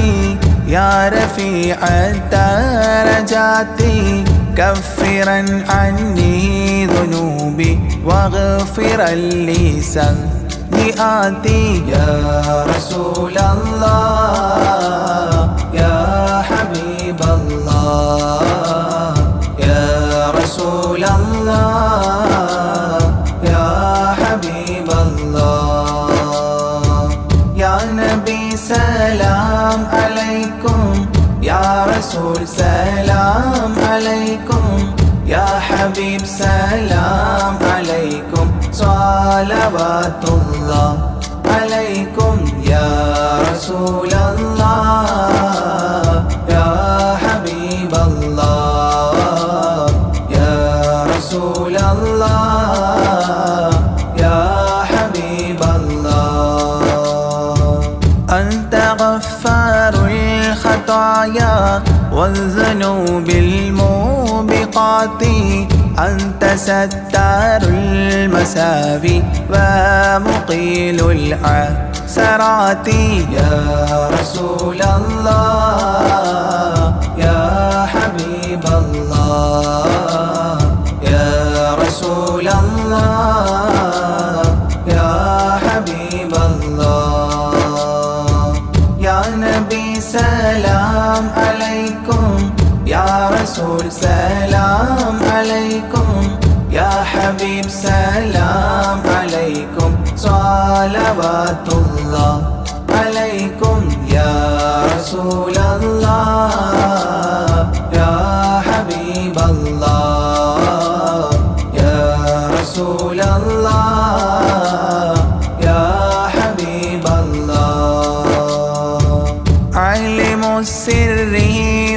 يا رفيع الدرجات كفرا عني ذنوبي واغفرا لي سيئاتي يا رسول الله يا حبيب الله يا رسول الله يا حبيب الله يا نبي سلام عليكم يا رسول سلام عليكم يا حبيب سلام عليكم صلوات الله عليكم يا رسول الله يا حبيب الله يا رسول الله يا حبيب الله أنت غفار الخطايا والذنوب الموبقات أنت ستار المساوي ومقيل العثرات يا رسول الله يا حبيب الله يا رسول الله يا حبيب الله يا نبي سلام عليكم يا رسول سلام عليكم يا حبيب سلام عليكم صلوات الله عليكم يا رسول الله يا حبيب الله يا رسول الله يا حبيب الله علم السر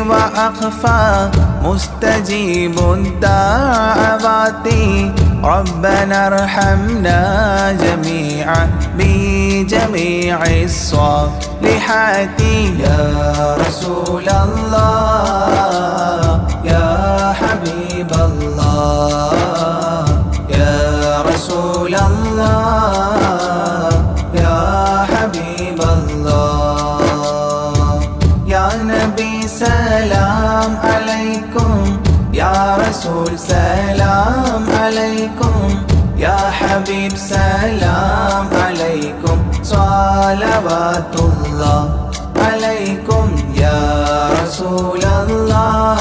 وأخفى مستجيب الدعوات ربنا ارحمنا جميعا بجميع الصالحات يا رسول الله يا حبيب الله يا رسول الله يا حبيب الله يا نبي سلام عليكم يا رسول سلام عليكم يا حبيب سلام عليكم صلوات الله عليكم يا رسول الله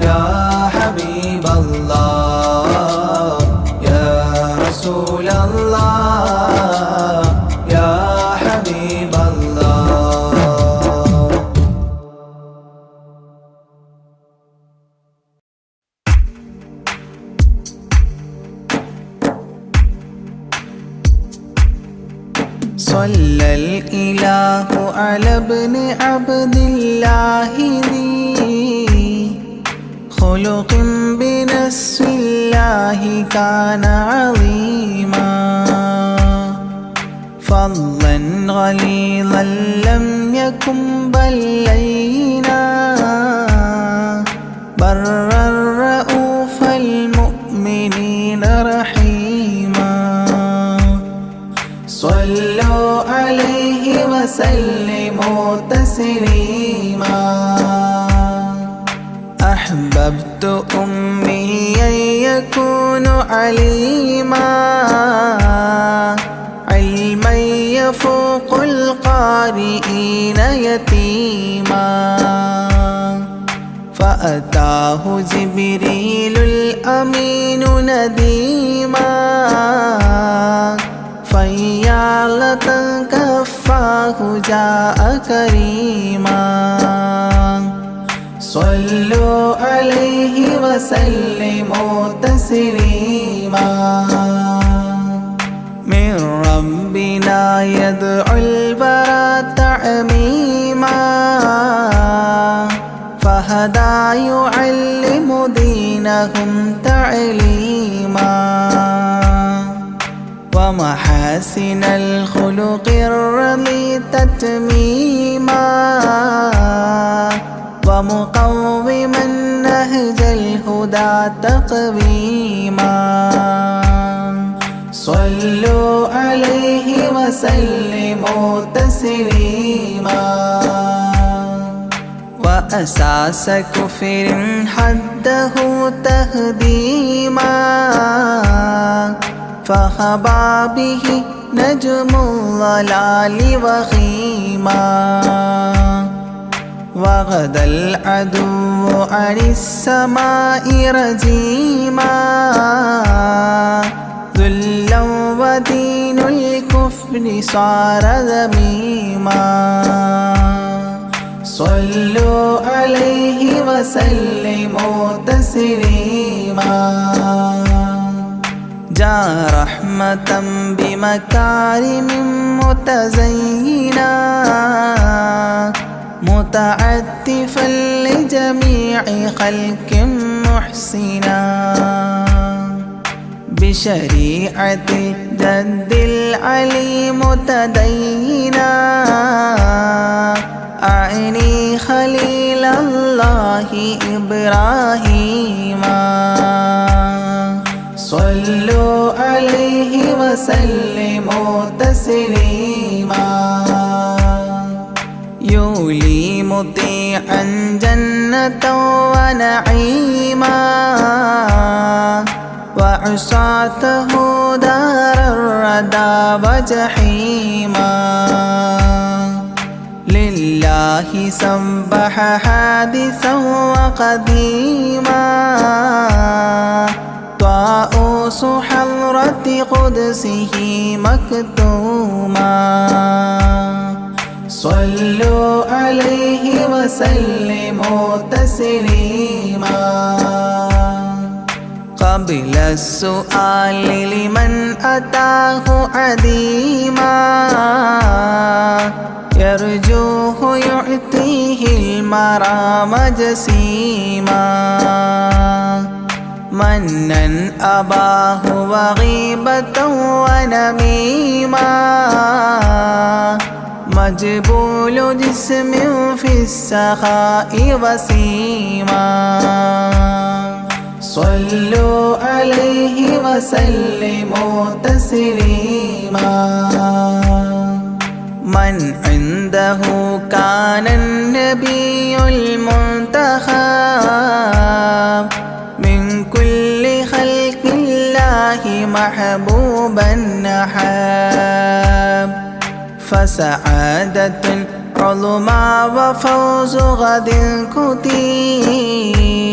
يا حبيب الله يا رسول الله يا حبيب الله صلى الإله على ابن عبد الله ذي خلق بنص الله كان عظيما فضلا غليظا لم يكن بل لينا برا رؤوف المؤمنين رحيما صلوا عليه وسلموا تسليما أحببت أمي يكون عليما علما يفوق القارئين يتيما فأتاه جبريل الأمين نديما فيالة كفاه جاء كريما صلوا عليه وسلموا تسليما من ربنا يدعو البراء تعميما فهدى يعلم دينهم تعليما ومحاسن الخلق الرضي تتميما ومقوما نهج الهدى تقويما صلوا عليه وسلموا تسليما وأساس كفر حده تهديما فخبا به نجم الضلال وخيما وغدا العدو عن السماء رجيما ذلا ودين الكفر صار ذميما صلوا عليه وسلموا تسليما جاء رحمة بمكارم متزينا متعتفا لجميع خلق محسنا بشريعة الجد العلي متدينا أعني خليل الله إبراهيم صلوا عليه وسلموا تسليما يولي مطيعا جنة ونعيما وعصاته دار الردى وجحيما لله سبح حادثا وقديما طاؤوس حضرة قدسه مكتوما صلوا عليه وسلموا تسليما قبل السؤال لمن أتاه عديما يرجوه يعطيه المرام جسيما منا أباه وغيبة ونميما مجبول جسم في السخاء وسيما صلوا عليه وسلموا تسليما من عنده كان النبي المنتخب من كل خلق الله محبوبا نحب فسعادة عظمى وفوز غد كتيم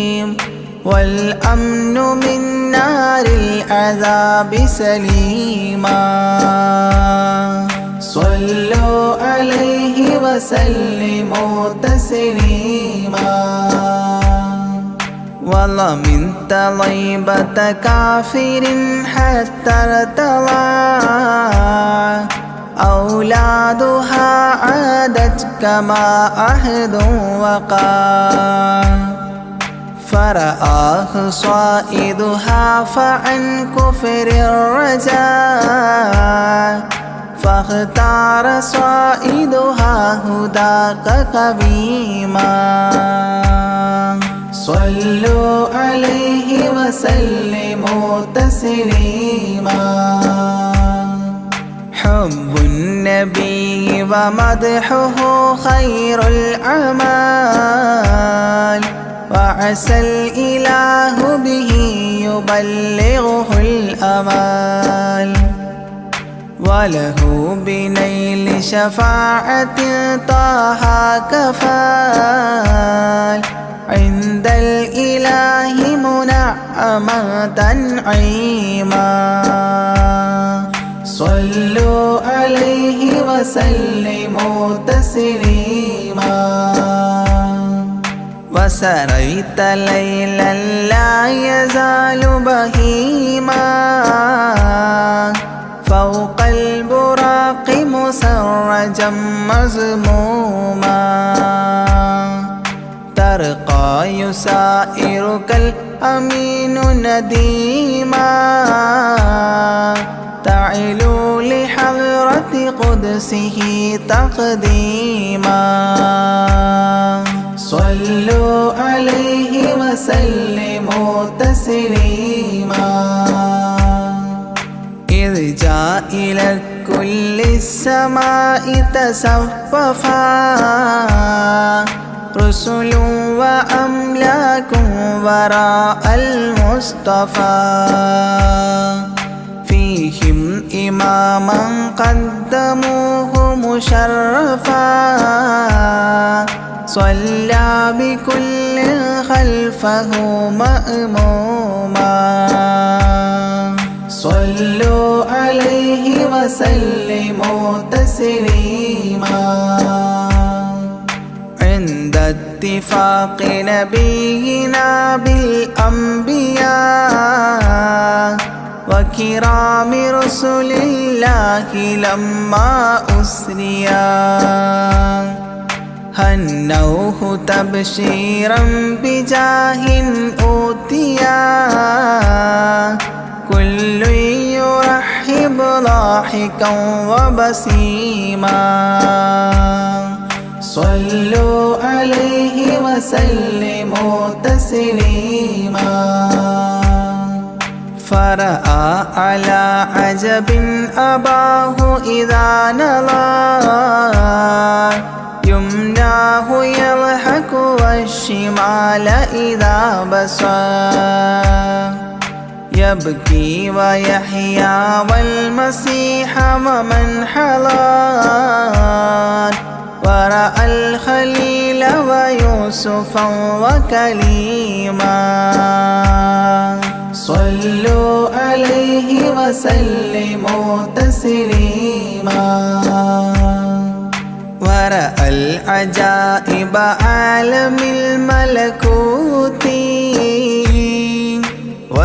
والأمن من نار العذاب سليما صلوا عليه وسلموا تسليما والله من طيبة كافر حتى ارتضى أولادها عادت كما عهد وقع فرآه صائدها فعن كفر الرجاء فاختار صائدها هداك قويما صلوا عليه وسلموا تسليما حب النبي ومدحه خير الأعمال وعسى الإله به يبلغه الأمال وله بنيل شفاعة طه كفال عند الإله منعما تنعيما صلوا عليه وسلموا تسليما وسريت ليلا لا يزال بهيما فوق البراق مسرجا مزموما ترقى يسائرك الأمين نديما تعلو لحضرة قدسه تقديما صلوا عليه وسلموا تسليما إذ جاء إلى كل السماء تصففا رسل وأملاك وراء المصطفى فيهم إماما قدموه مشرفا صلى بكل خلفه مأموما صلوا عليه وسلموا تسليما عند اتفاق نبينا بالأنبياء وكرام رسل الله لما أسريا هنوه تبشيرا بجاه أوتيا كل يرحب ضاحكا وبسيما صلوا عليه وسلموا تسليما فرأى على عجب أباه إذا نظر يمناه يضحك والشمال إذا بصر يبكي ويحيى والمسيح ومن حضر ورأى الخليل ويوسفا وكليما صلوا عليه وسلموا تسليما ورأى العجائب عالم الملكوت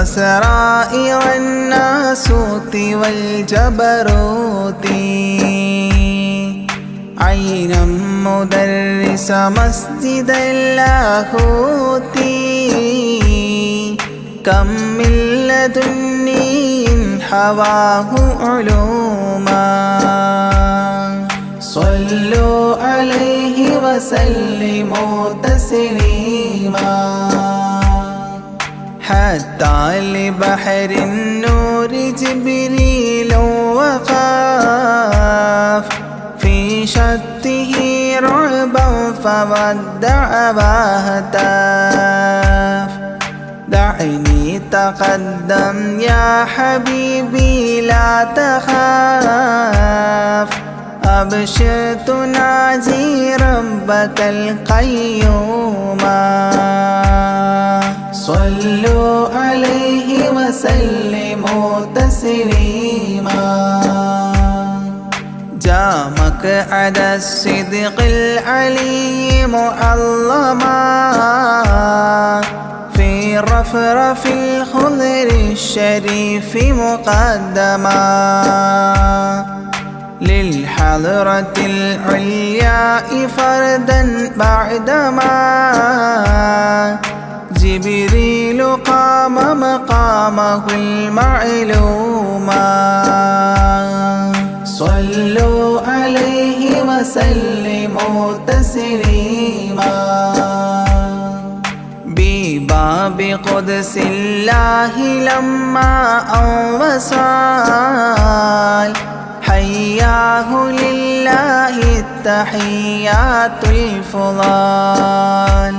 وسرائر الناسوت والجبروت عينا مدرس مسجد اللاهوت كم من لدني حواه علوما صلوا عليه وسلموا تسليما حتى لبحر النور جبريل وقاف في شته رعبا فودع وهتاف دعني تقدم يا حبيبي لا تخاف أبشر تناجي ربك القيوم صلوا عليه وسلموا تسليما جاء مقعد الصدق العلي معظما في رفرف الخضر الشريف مقدما للحضرة العلياء فردا بعدما جبريل قام مقامه المعلوما صلوا عليه وسلموا تسليما بباب قدس الله لما أوصال حياه لله التحيات الفضال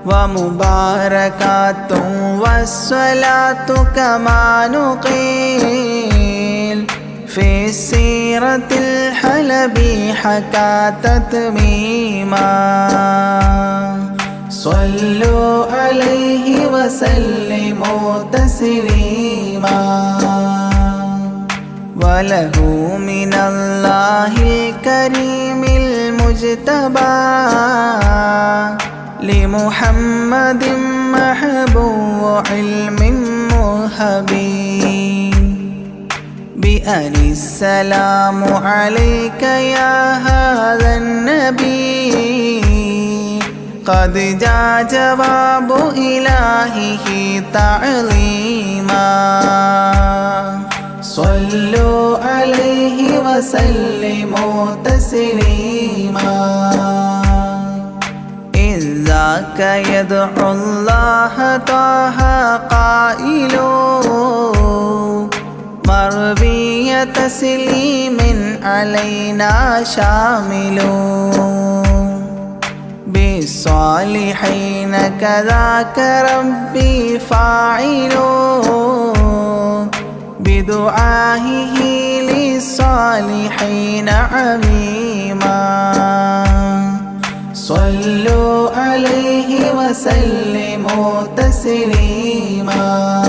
ومباركات والصلاة كما نقيل في السيرة الحلبي حكى تتميما صلوا عليه وسلموا تسليما وله من الله الكريم المجتبى لمحمد محبوب علم مهبي بأن السلام عليك يا هذا النبي قد جاء جواب إلهه تعظيما صلوا عليه وسلموا تسليما إذ ذاك يدعو الله طه قائل مروي تسليم علينا شامل بالصالحين كذاك ربي فاعل بدعائه للصالحين عميما صلوا عليه وسلموا تسليما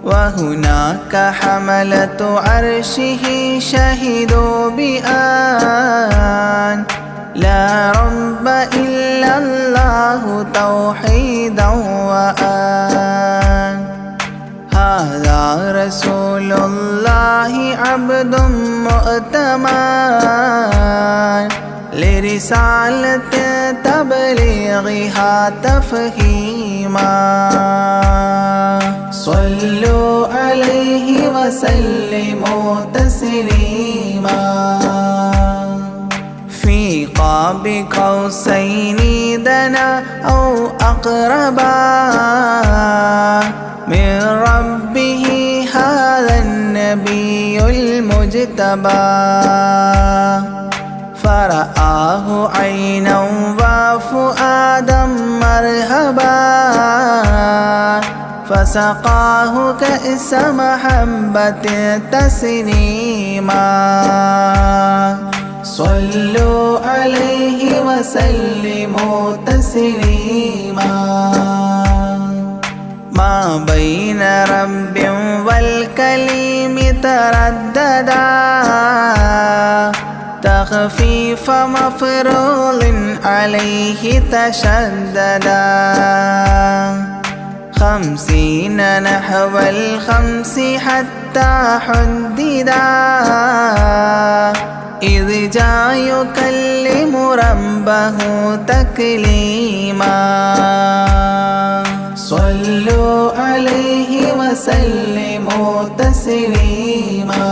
وهناك حملة عرشه شهدوا بأن لا رب إلا الله توحيدا وأن هذا رسول الله عبد مؤتمن لرسالة تبليغها تفهيما صلوا عليه وسلموا تسليما في قاب قوسين دنا أو أقربا من ربه هذا النبي المجتبى فرآه عينا وفؤادا مرهبا فسقاه كأس محبة تسنيما صلوا عليه وسلموا تسليما ما بين رب والكليم ترددا تخفيف مفروض عليه تشددا 50 نحو 5 حتى حددا إذ جاء يكلم ربه تكليما صلوا عليه وسلموا تسليما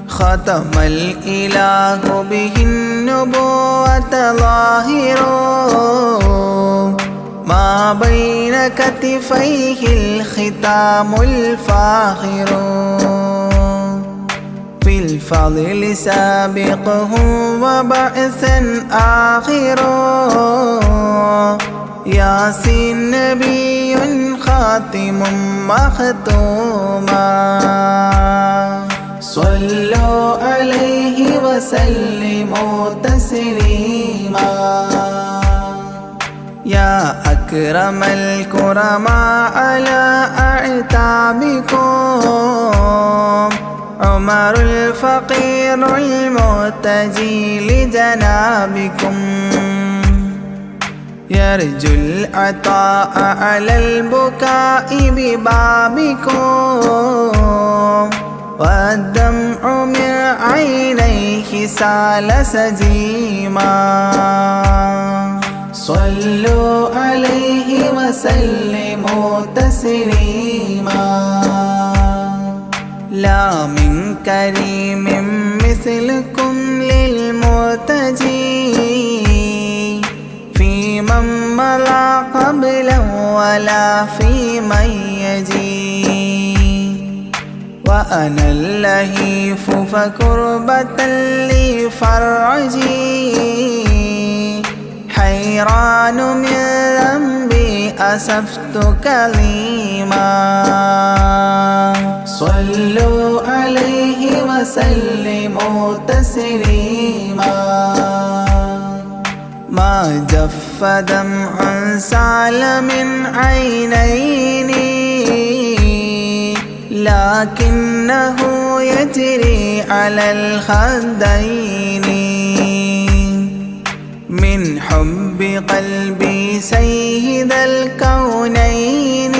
ختم الإله به النبوة ظاهر ما بين كتفيه الختام الفاخر في الفضل سابقه وبعثا آخر ياسين نبي خاتم مختوما صلوا عليه وسلموا تسليما يا أكرم الكرماء على أعتابكم عمر الفقير المرتجي لجنابكم يرجو العطاء على البكاء ببابكم والدمع من عينيه سال سجيما صلوا عليه وسلموا تسليما لا من كريم مثلكم للمرتجي في من مضى قبلا ولا في من يجي وأنا اللهيف فكربة لي فرجي حيران من ذنبي أسفت كليما صلوا عليه وسلموا تسليما ما جف دمع سال من عينيني لكنه يجري على الخدين من حب قلبي سيد الكونين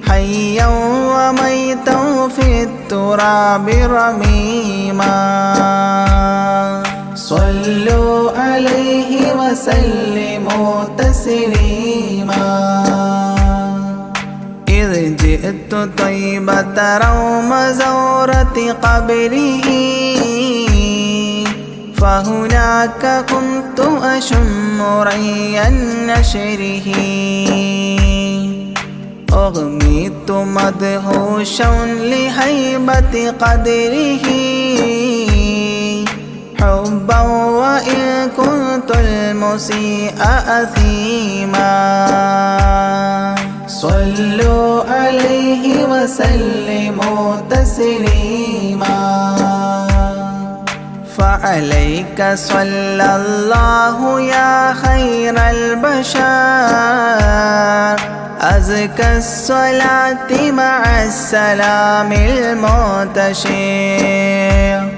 حيا وميتا في التراب رميما صلوا عليه وسلموا تسليما إذ جئت طيبة روم زورة قبره فهناك كنت أشم ري نشره أغميت مدهوشا لهيبة قدره حبا وإن كنت المسيء أثيما صلوا عليه وسلموا تسليما فعليك صلى الله يا خير البشر أزكى الصلاة مع السلام المنتشر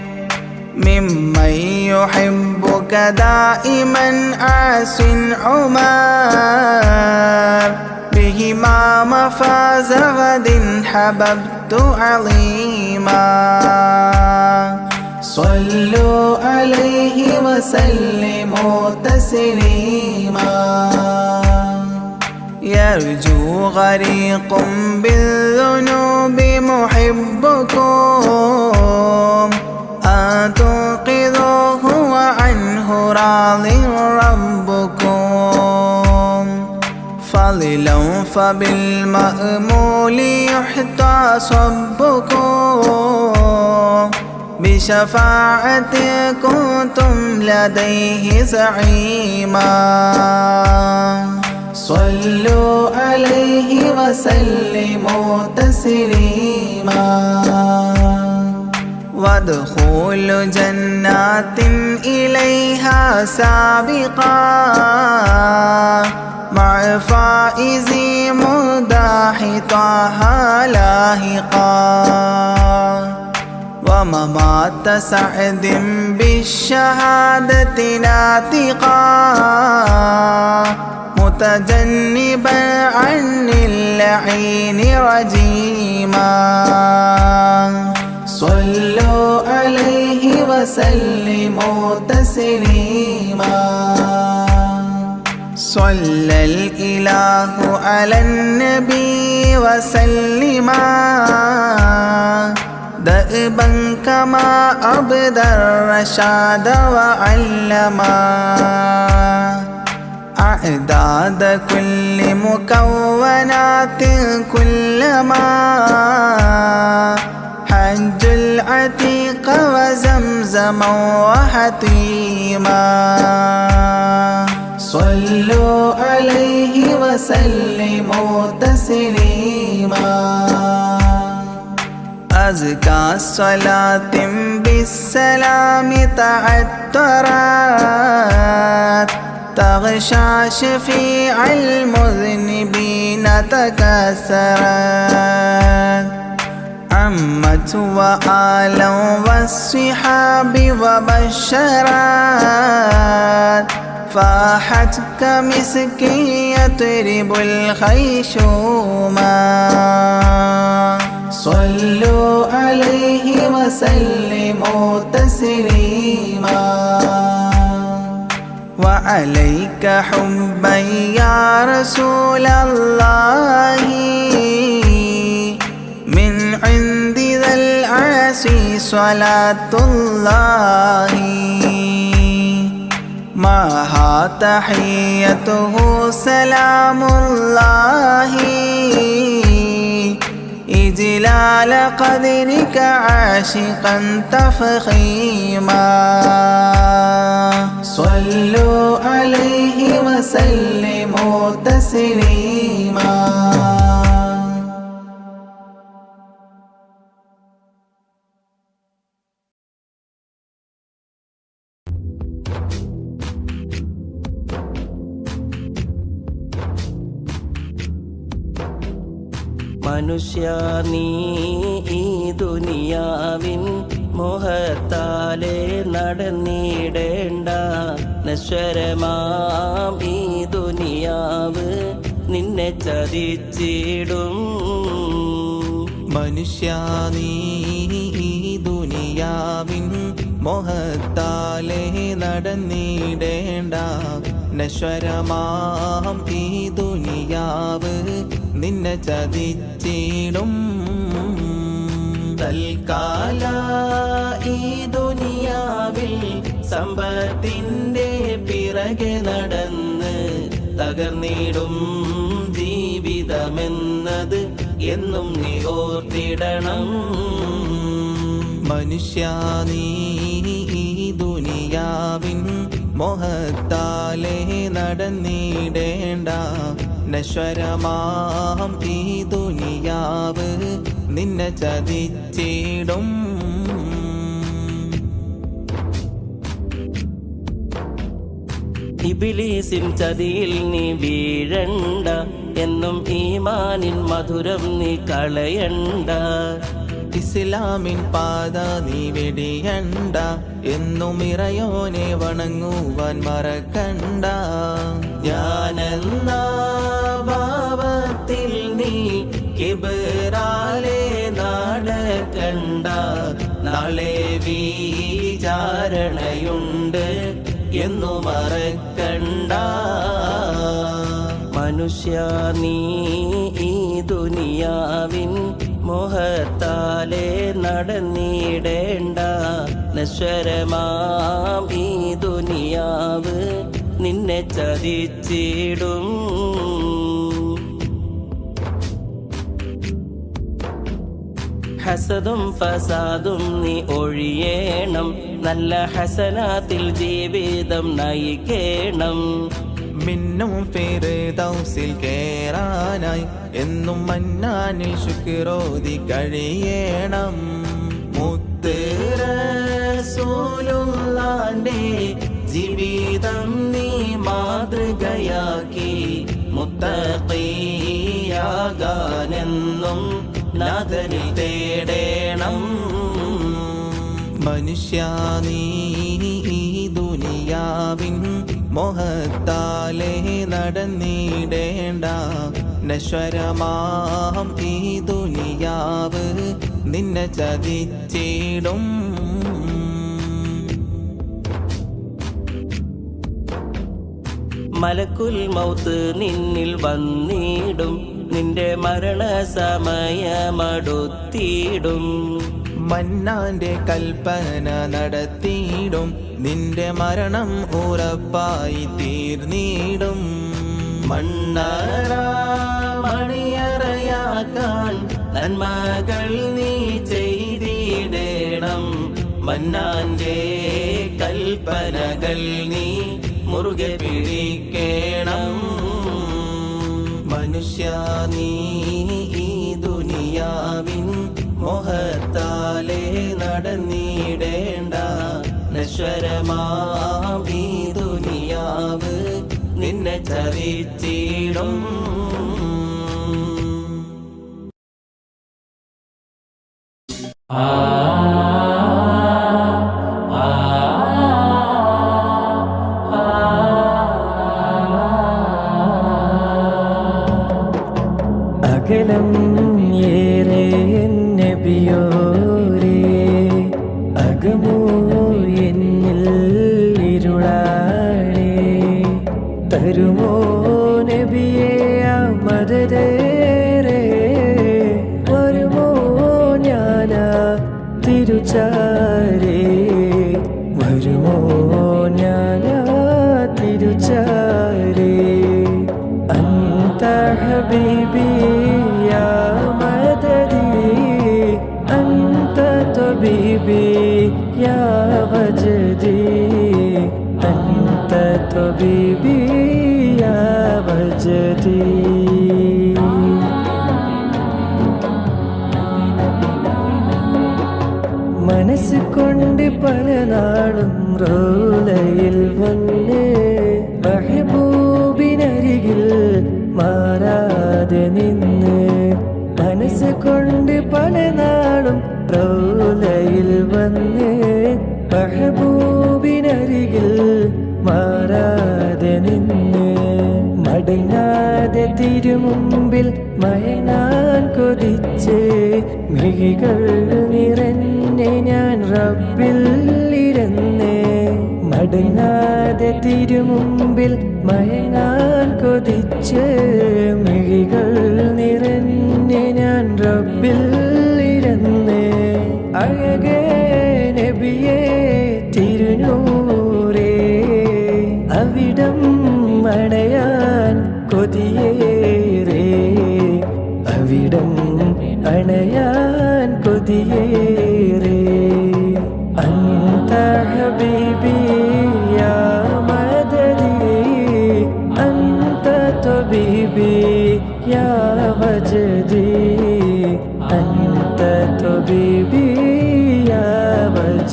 ممن يحبك دائما عاص عمر بهما مفاز غد حببت عظيما صلوا عليه وسلموا تسليما يرجو غريق بالذنوب محبكم أن تنقذوه وعنه راض ربكم فضلا فبالمأمول يحتى صبكم بشفاعة كنتم لديه زعيما صلوا عليه وسلموا تسليما وادخول جنات إليها سابقا مع فائز مداح طه لاحقا وممات سعد بالشهادة ناطقا متجنبا عن اللعين رجيما صلوا عليه وسلموا تسليما صلى الإله على النبي وسلما دأبا كما أبدى الرشاد وعلما أعداد كل مكونات كلما حج العتيق وزمزما وحطيما صلوا عليه وسلموا تسليما أزكى الصلاة بالسلام تعطرت تغشى شفيع المذنبين تكسرت عمت وآلا والصحاب وبشرت فاحت كمسك يطرب الخيشوما صلوا عليه وسلموا تسليما وعليك حبا يا رسول الله من عند ذا العرش صلاة الله معها تحيته سلام الله إجلال قدرك عاشقا تفخيما صلوا عليه وسلموا تسليما മനുഷ്യ നീ ഈ ദുനിയാവിൻ മോഹത്താലെ നടന്നിടേണ്ട നശ്വരമാം ഈ ദുനിയാവ് നിന്നെ ചതിച്ചിടും മനുഷ്യ നീ ഈ ദുനിയാവിൻ മോഹത്താലെ നടന്നിടേണ്ട നശ്വരമാം ഈ ദുനിയാവ് നിന്നെ ചതിച്ചിടും തൽക്കാല ഈ ദുനിയാവിൽ സമ്പത്തിന്റെ പിറകെ നടന്ന് തകർന്നിടും ജീവിത ജീവിതമെന്നത് എന്നും നീ ഓർത്തിടണം. മനുഷ്യ നീ ഈ ദുനിയാവിൻ മോഹത്താലേ നടന്നിടേണ്ട. നശ്വരമാം ഈ ദുനിയാവ് നിന്നെ ചതിച്ചിടും. ഇബ്ലീസിൻ ചതിയിൽ നീ വീഴണ്ട, എന്നും ഈമാനിൻ മധുരം നീ കളയണ്ട. ഇസ്ലാമിൻ പാത നീ വെടിയണ്ട, എന്നും ഇറയോനെ വണങ്ങുവാൻ മറക്കണ്ട. ഞാനെന്ന ഭാവത്തിൽ നീ കിബറാലെ നടക്കണ്ട. നാളെ വിചാരണയുണ്ട് എന്നു മറക്കണ്ട. മനുഷ്യ നീ ഈ ദുനിയാവിൻ മോഹത്താലെ നടന്നിടേണ്ട. നശ്വരമാം ഈ ദുനിയാവ് നിന്നെ ചതിച്ചിടും. ഹസദും ഫസാദും നീ ഒഴിയേണം, നല്ല ഹസനാത്തിൽ ജീവിതം നയിക്കേണം. മിന്നും ഫിർദൗസിൽ കേറാനായി എന്നും മന്നാനിൽ ശുക്രോതി കഴിയണം. മുത്ത് റസൂലുള്ളാന്റെ ജീവിതം നീ മാതൃകയാക്കി മുത്തഖിയാകാനെന്നും നാഥനിൽ തേടേണം. മനുഷ്യ നീ ഈ ദുനിയാവിൻ മോഹത്താലേ നടന്നിടേണ്ട. നശ്വരമാം ഈ ദുനിയാവ് നിന്നെ ചതിച്ചിടും. മലക്കുൽ മൗത്ത് നിന്നിൽ വന്നിടും, നിന്റെ മരണസമയമടുത്തിടും. മന്നാന്റെ കൽപ്പന നടത്തിയിടും, നിന്റെ മരണം ഉറപ്പായി തീർന്നിടും. മണ്ണറ മണിയറയാക്കാൻ നന്മകൾ നീ ചെയ്തിടേണം. മന്നാന്റെ കൽപ്പനകൾ നീ മുറുകെ പിടിക്കണം. മനുഷ്യ നീ ഈ ദുനിയാവിൻ മോഹത്താലേ നടന്നിടേണ്ട. നശ്വരമാം ഈ ദുനിയാവ് നിന്നെ ചതിച്ചിടും. അകലം ഏറെ നബിയോരേ, അകമോ എന്നിൽ ഇരുളാണേ. തരുമോ നബിയേ ആ മദതേറെ, വരുമോ ഞാനാ തിരുച്ചാരേ, വരുമോ ഞാനാ തിരുച്ചാരേ. അന്ത ഹബീബി യാ മദദി, അന്ത തബീബി യാ വജദി, അന്ത തബീബി യാ വജദി. മനസ്സ് കൊണ്ട് പല നാളും റോലയിൽ വന്ന് മെഹബൂബിനരികിൽ മാറാതെ നിന്ന്. മനസ്സ് കൊണ്ട് പല നാളും റോലയിൽ വന്ന് മെഹബൂബിനരികിൽ മാറാതെ നിന്ന്. മടങ്ങാതെ തിരുമുമ്പിൽ മയങ്ങാൻ കൊതിച്ച് മിഴികൾ നിറഞ്ഞ് ഞാൻ റബ്ബിൽ ഇരുന്ന്. മടങ്ങാതെ തിരുമുമ്പിൽ മയങ്ങാൻ കൊതിച്ച് മിഴികൾ നിറഞ്ഞ് ഞാൻ റബ്ബിൽ ഇരുന്ന്. അഴകേ നബിയേ തിരുനൂറേ, അവിടം അണയാൻ കൊതിയേറെ.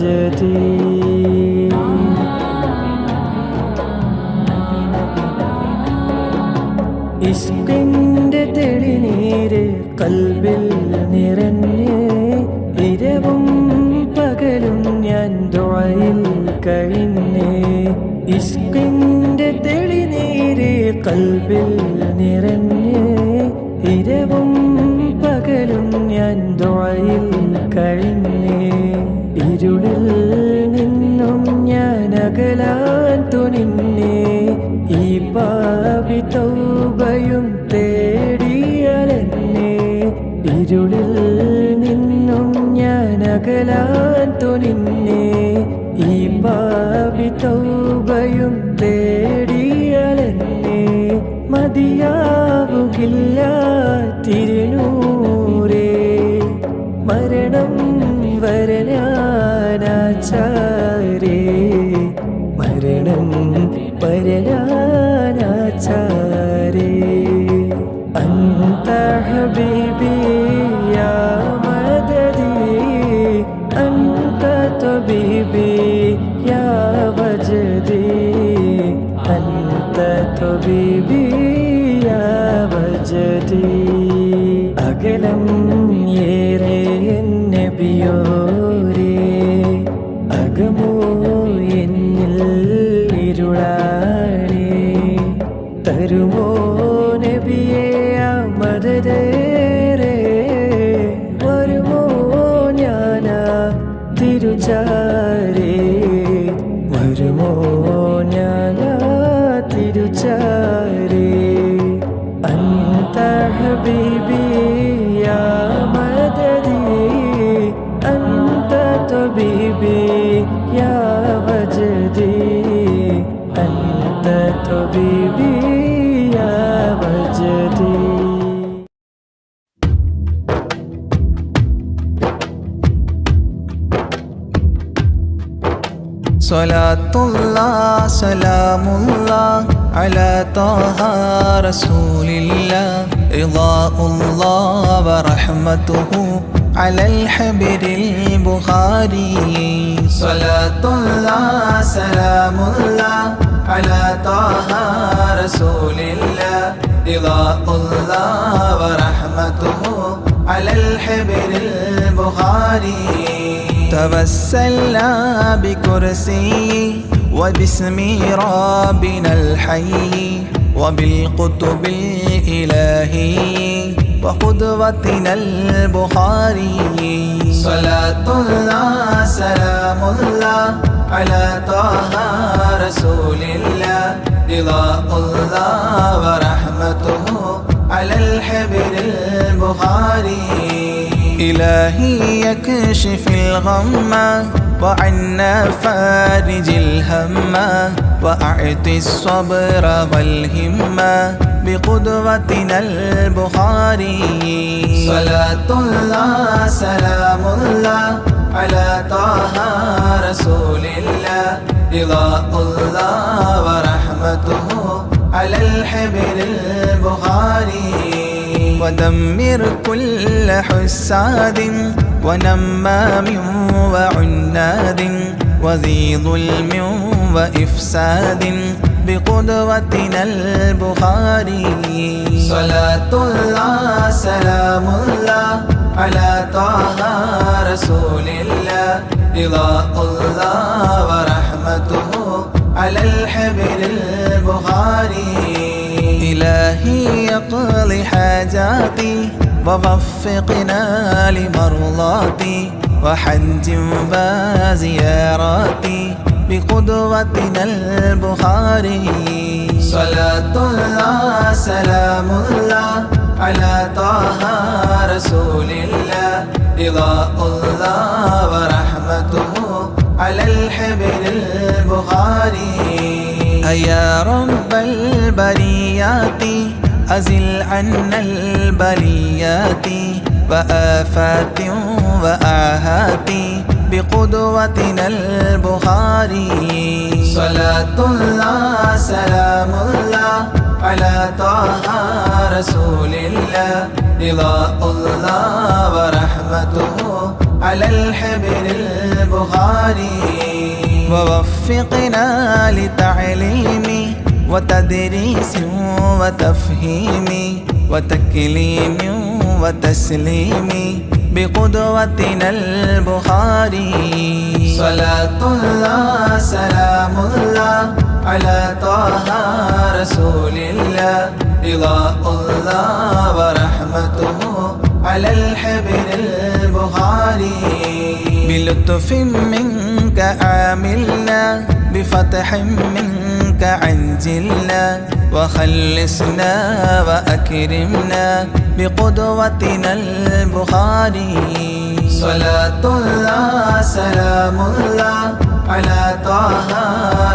وجدي ഇഷ്കിന്റെ തെളിനീര് കൽബിൽ നിറഞ്ഞ് ഇരവും പകലും ഞാൻ ദുആയിൽ കഴിഞ്ഞ് ഇഷ്കിന്റെ തെളിനീര് കൽബിൽ നിറഞ്ഞ് ഇരവും പകലും ഞാൻ ദുആയിൽ കഴിഞ്ഞ് ഇരുളിൽ നിന്നും ഞാൻ അകലാൻ തുനിഞ്ഞ് ഈ പാപി തൗബയും തേടിയലെന്നെ ഇരുളിൽ നിന്നും ഞാൻ അകലാൻ തുനിഞ്ഞ് ഈ പാപി തൗബയും തേടിയലെന്നെ മതിയാവുകില്ല തിരുനൂരേ മരണം വരനാനാചാരേ മരണം വരനാനാചാരേ അന്ത ഹബീബി യാ മദദി അന്ത തബീബി യാ വജദി അന്ത തബീബി യാ വജദി അകലം ഏറെ നബിയോരേ അകമോ എന്നിൽ ഇരുളാണേ തരുമോ നബിയേ മദദേരേ വരുമോ ഞാനാ തിരുചാരേ വരുമോ ഞാനാ തിരുചാരേ അന്ത ഹബീബി യാ മദദി അന്ത തബീബി യാ വജദി അന്ത തബീബി യാ വജദി സ്വലാത്തുല്ലാഹ് സലാമുല്ലാഹ് അലാ ത്വാഹ റസൂലില്ലാഹ് റിളാഉല്ലാഹ് വറഹ്മതുഹു അലൽ ഹബീബിൽ ബുഖാരി സ്വലാത്തുല്ലാഹ് സലാമുല്ലാഹ് അലാ ത്വാഹ റസൂലില്ലാഹ് റിളാഉല്ലാഹ് വറഹ്മതുഹു അലൽ ഹബീബിൽ ബുഖാരി توسلنا بكرسي وباسم ربنا الحي وبالقطب الإلهي وقدوتنا البخاري صلاة الله سلام الله على طه رسول الله رضاء الله ورحمته على الحبر البخاري إلهي يكشف الغم وعنا فارج الهم وأعطي الصبر والهمة بقدوتنا البخاري صلاة الله سلام الله على طه رسول الله رضاء الله ورحمته على الحبر البخاري ودمر كل حساد ونمام وعناد وذي ظلم وإفساد بقدوتنا البخاري صلاة الله سلام الله على طه رسول الله رضاء الله ورحمته على الحبر البخاري إلهي يقضي حاجاتي ووفقنا لمرضاتي وحج وزياراتي بقدوتنا البخاري صلاة الله سلام الله على طه رسول الله رضاء الله ورحمته على الحبر البخاري يا رب البريات أزل عنا البليات وآفات وآهات بقدوتنا البخاري صلاة الله سلام الله على طه رسول الله رضاء الله ورحمته على الحبر البخاري ووفقنا لتعليم وتدريس وتفهيم وتكليم وتسليم بقدوتنا البخاري صلاة الله سلام الله على طه رسول الله رضا الله ورحمته على الحبر البخاري بلطف منك عاملنا بفتح منك عجلنا وخلصنا وأكرمنا بقدوتنا البخاري صلاة الله سلام الله على طه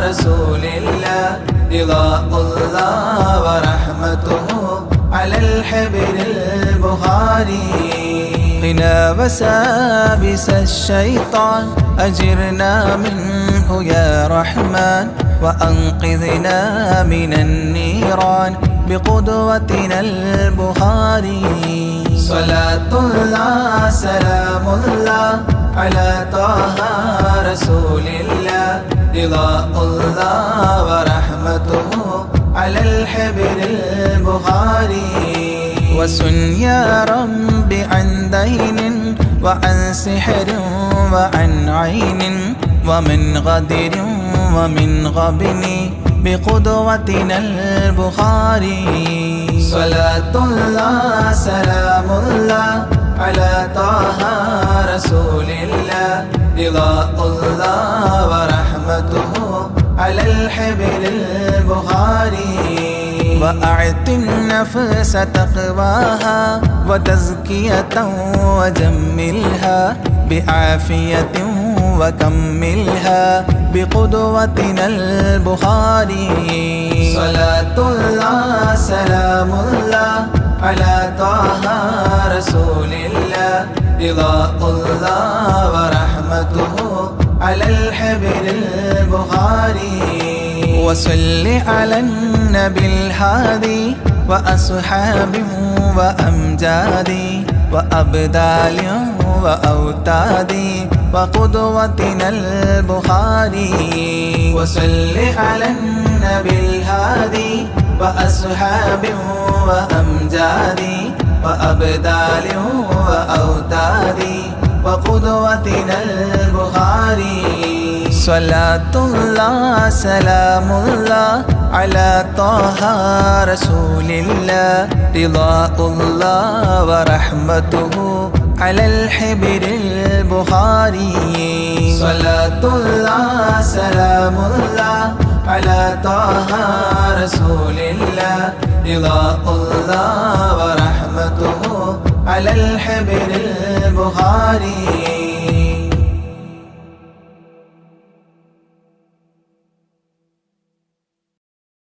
رسول الله رضا الله ورحمته على الحبر البخاري قنا وسابس الشيطان أجرنا منه يا رحمن وأنقذنا من النيران بقدوتنا البخاري صلاة الله سلام الله على طه رسول الله رضا الله ورحمته على الحبر البخاري وسن يا رب عن دين وعن سحر وعن عين ومن غدر ومن غبن بقدوتنا البخاري صلاة الله سلام الله على طه رسول الله رضا الله ورحمته على الحبر البخاري وأعط النفس تقواها وتزكية وجملها بعافية وكملها بقدوتنا البخاري صلاة الله سلام الله على طه رسول الله رضا الله ورحمته على الحبر البخاري وصل على النبي الهادي وأصحاب وأمجاد وأبدال وأوتاد وقدوتنا البخاري وصل على النبي الهادي وأصحاب وأمجاد وأبدال وأوتاد وقدوتنا البخاري صلاة الله سلام الله على طه رسول الله رضا الله ورحمته على الحبر البخاري صلاة الله سلام الله على طه رسول الله رضا الله ورحمته على الحبر البخاري